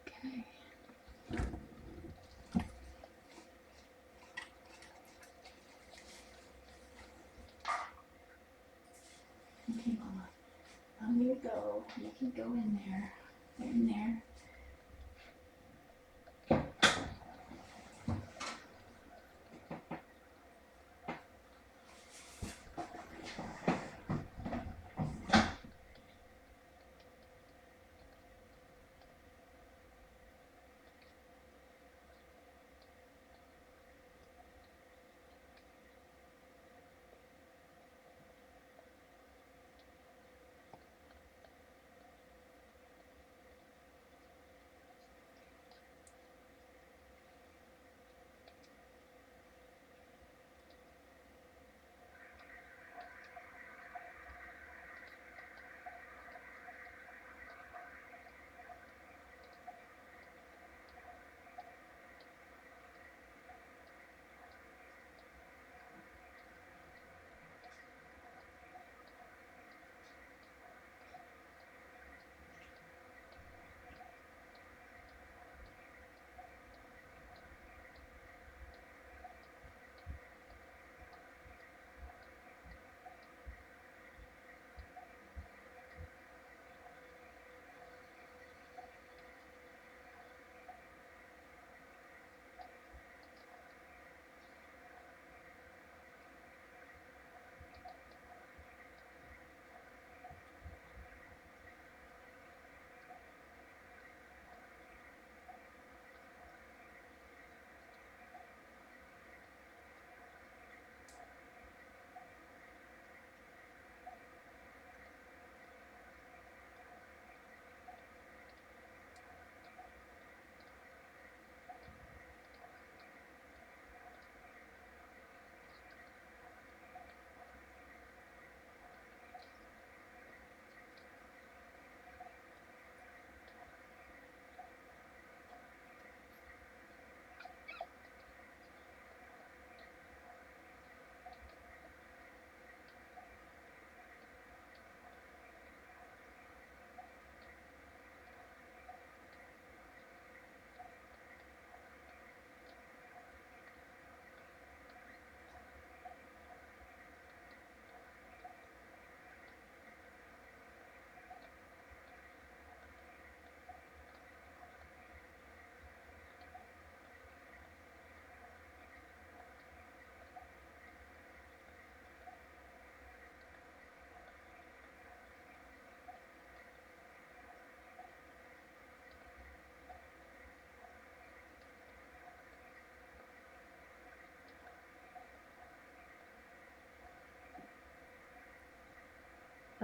Okay. Okay, Mama. On you go. You can go in there. Go in there.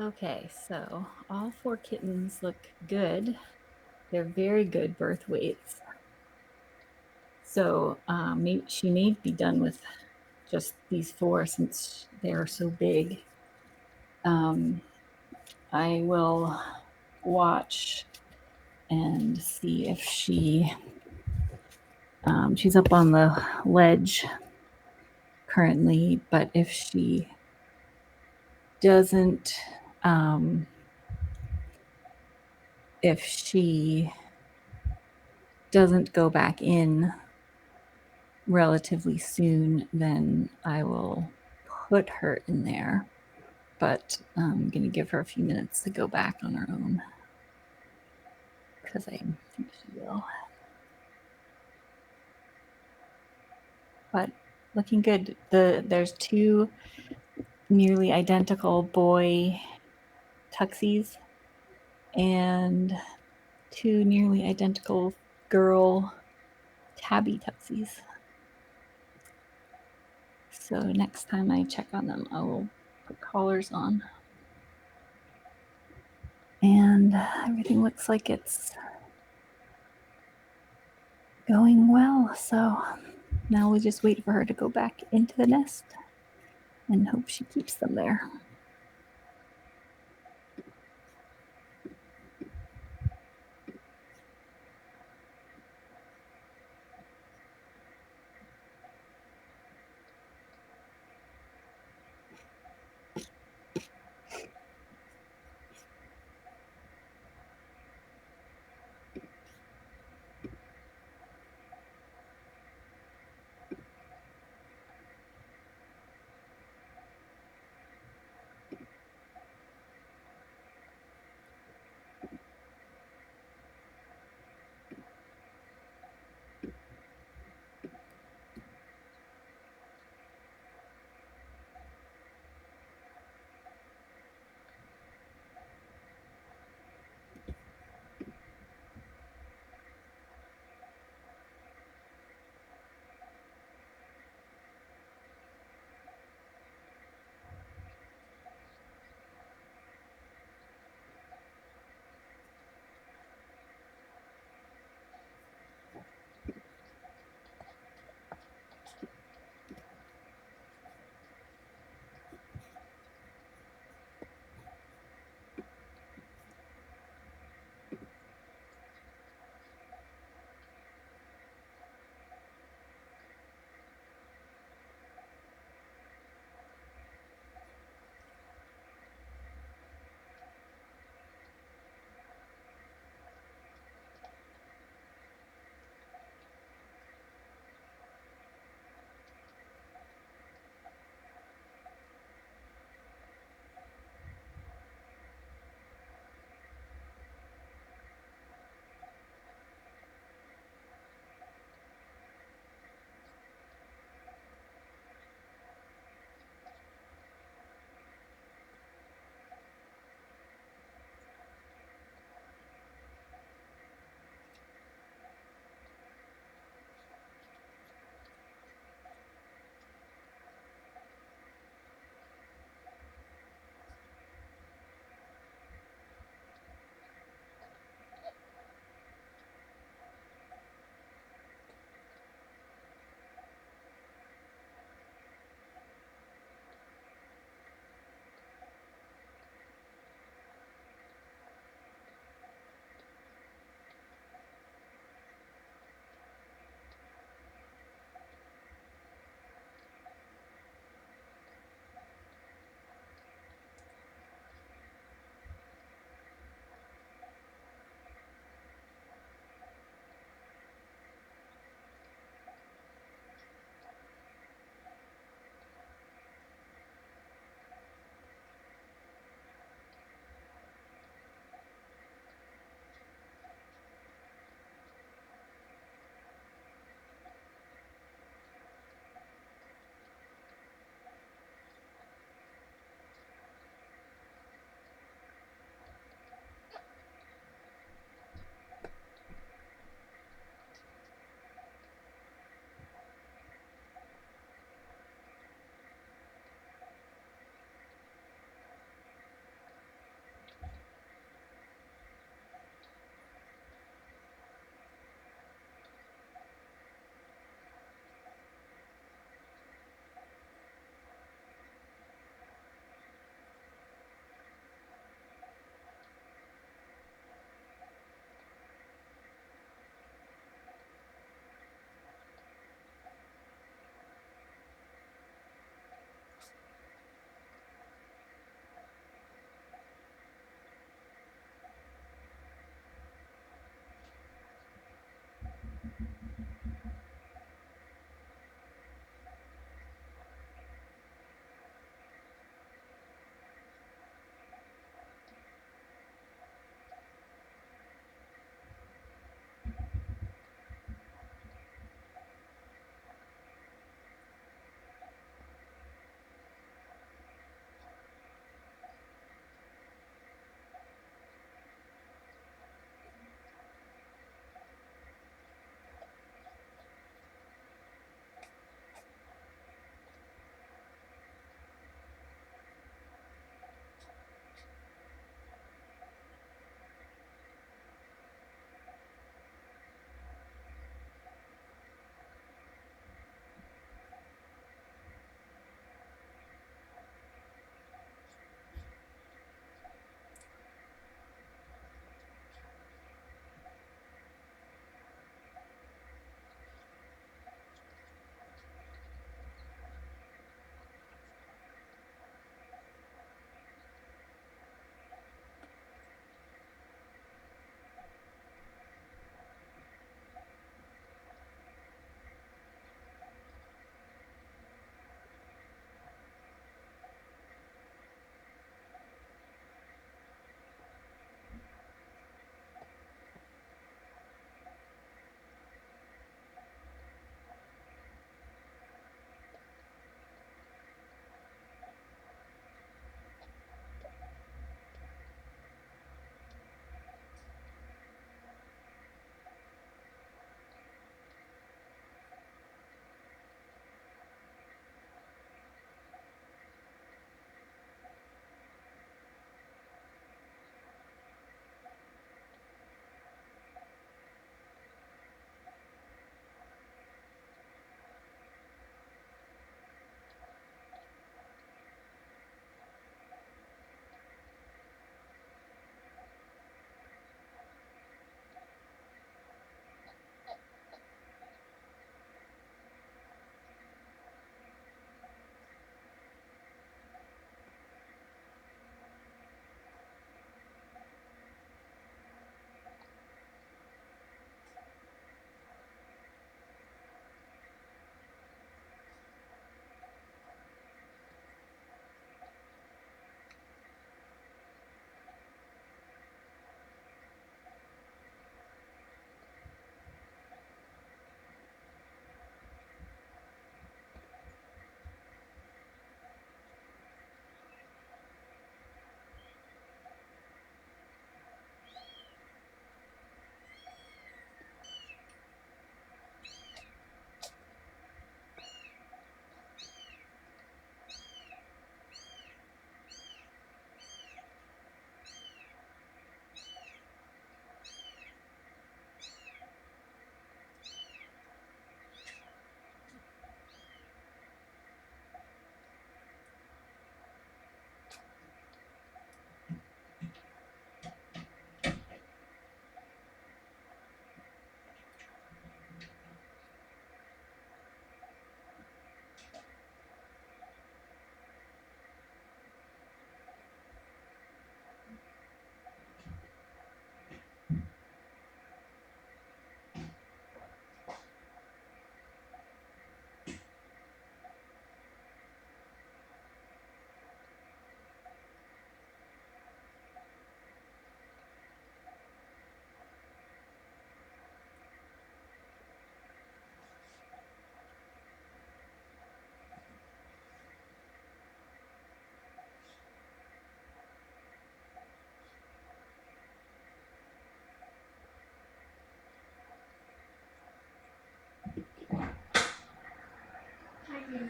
Okay, so all 4 kittens look good. They're very good birth weights. So she may be done with just these 4 since they are so big. I will watch and see if she's up on the ledge currently, but if she doesn't, if she doesn't go back in relatively soon, then I will put her in there. But I'm going to give her a few minutes to go back on her own because I think she will. But looking good. There's 2 nearly identical boy tuxies and 2 nearly identical girl tabby tuxies. So next time I check on them, I will put collars on. And everything looks like it's going well. So now we just wait for her to go back into the nest and hope she keeps them there.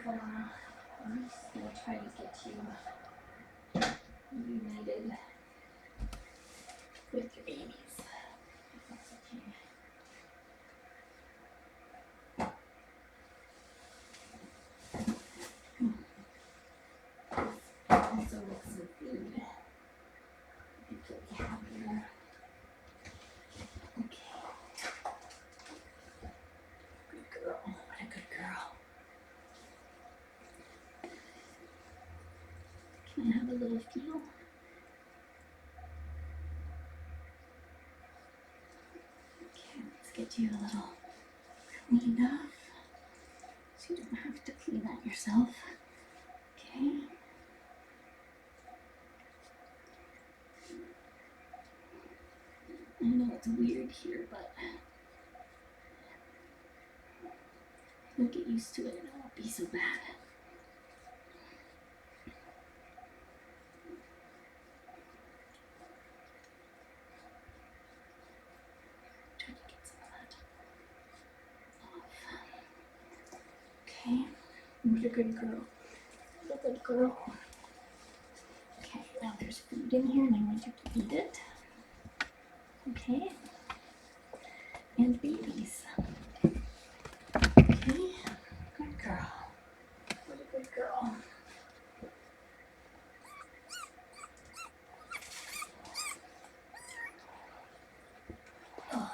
think I'm just going to try to get you united with your babies. If that's okay. Also with some food. I think you'll be happier. Okay. Good girl. What a good girl. Can I have a little feel? Okay, let's get you a little cleaned up so you don't have to clean that yourself. Okay. I know it's weird here, but you'll get used to it and it won't be so bad. Try to get some of that off. Okay. What a good girl. What a good girl. Okay, now there's food in here and I want you to eat it. Okay. And babies. Okay. Good girl. What a good girl. Oh.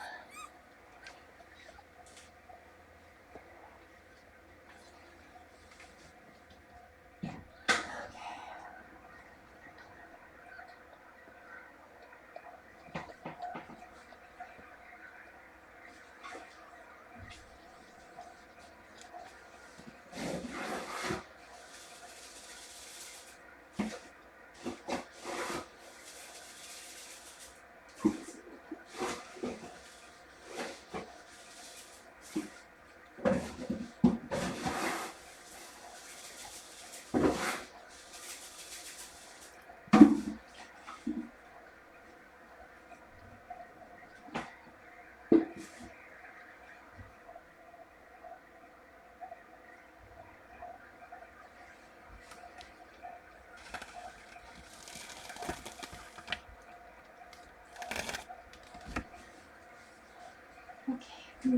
Okay,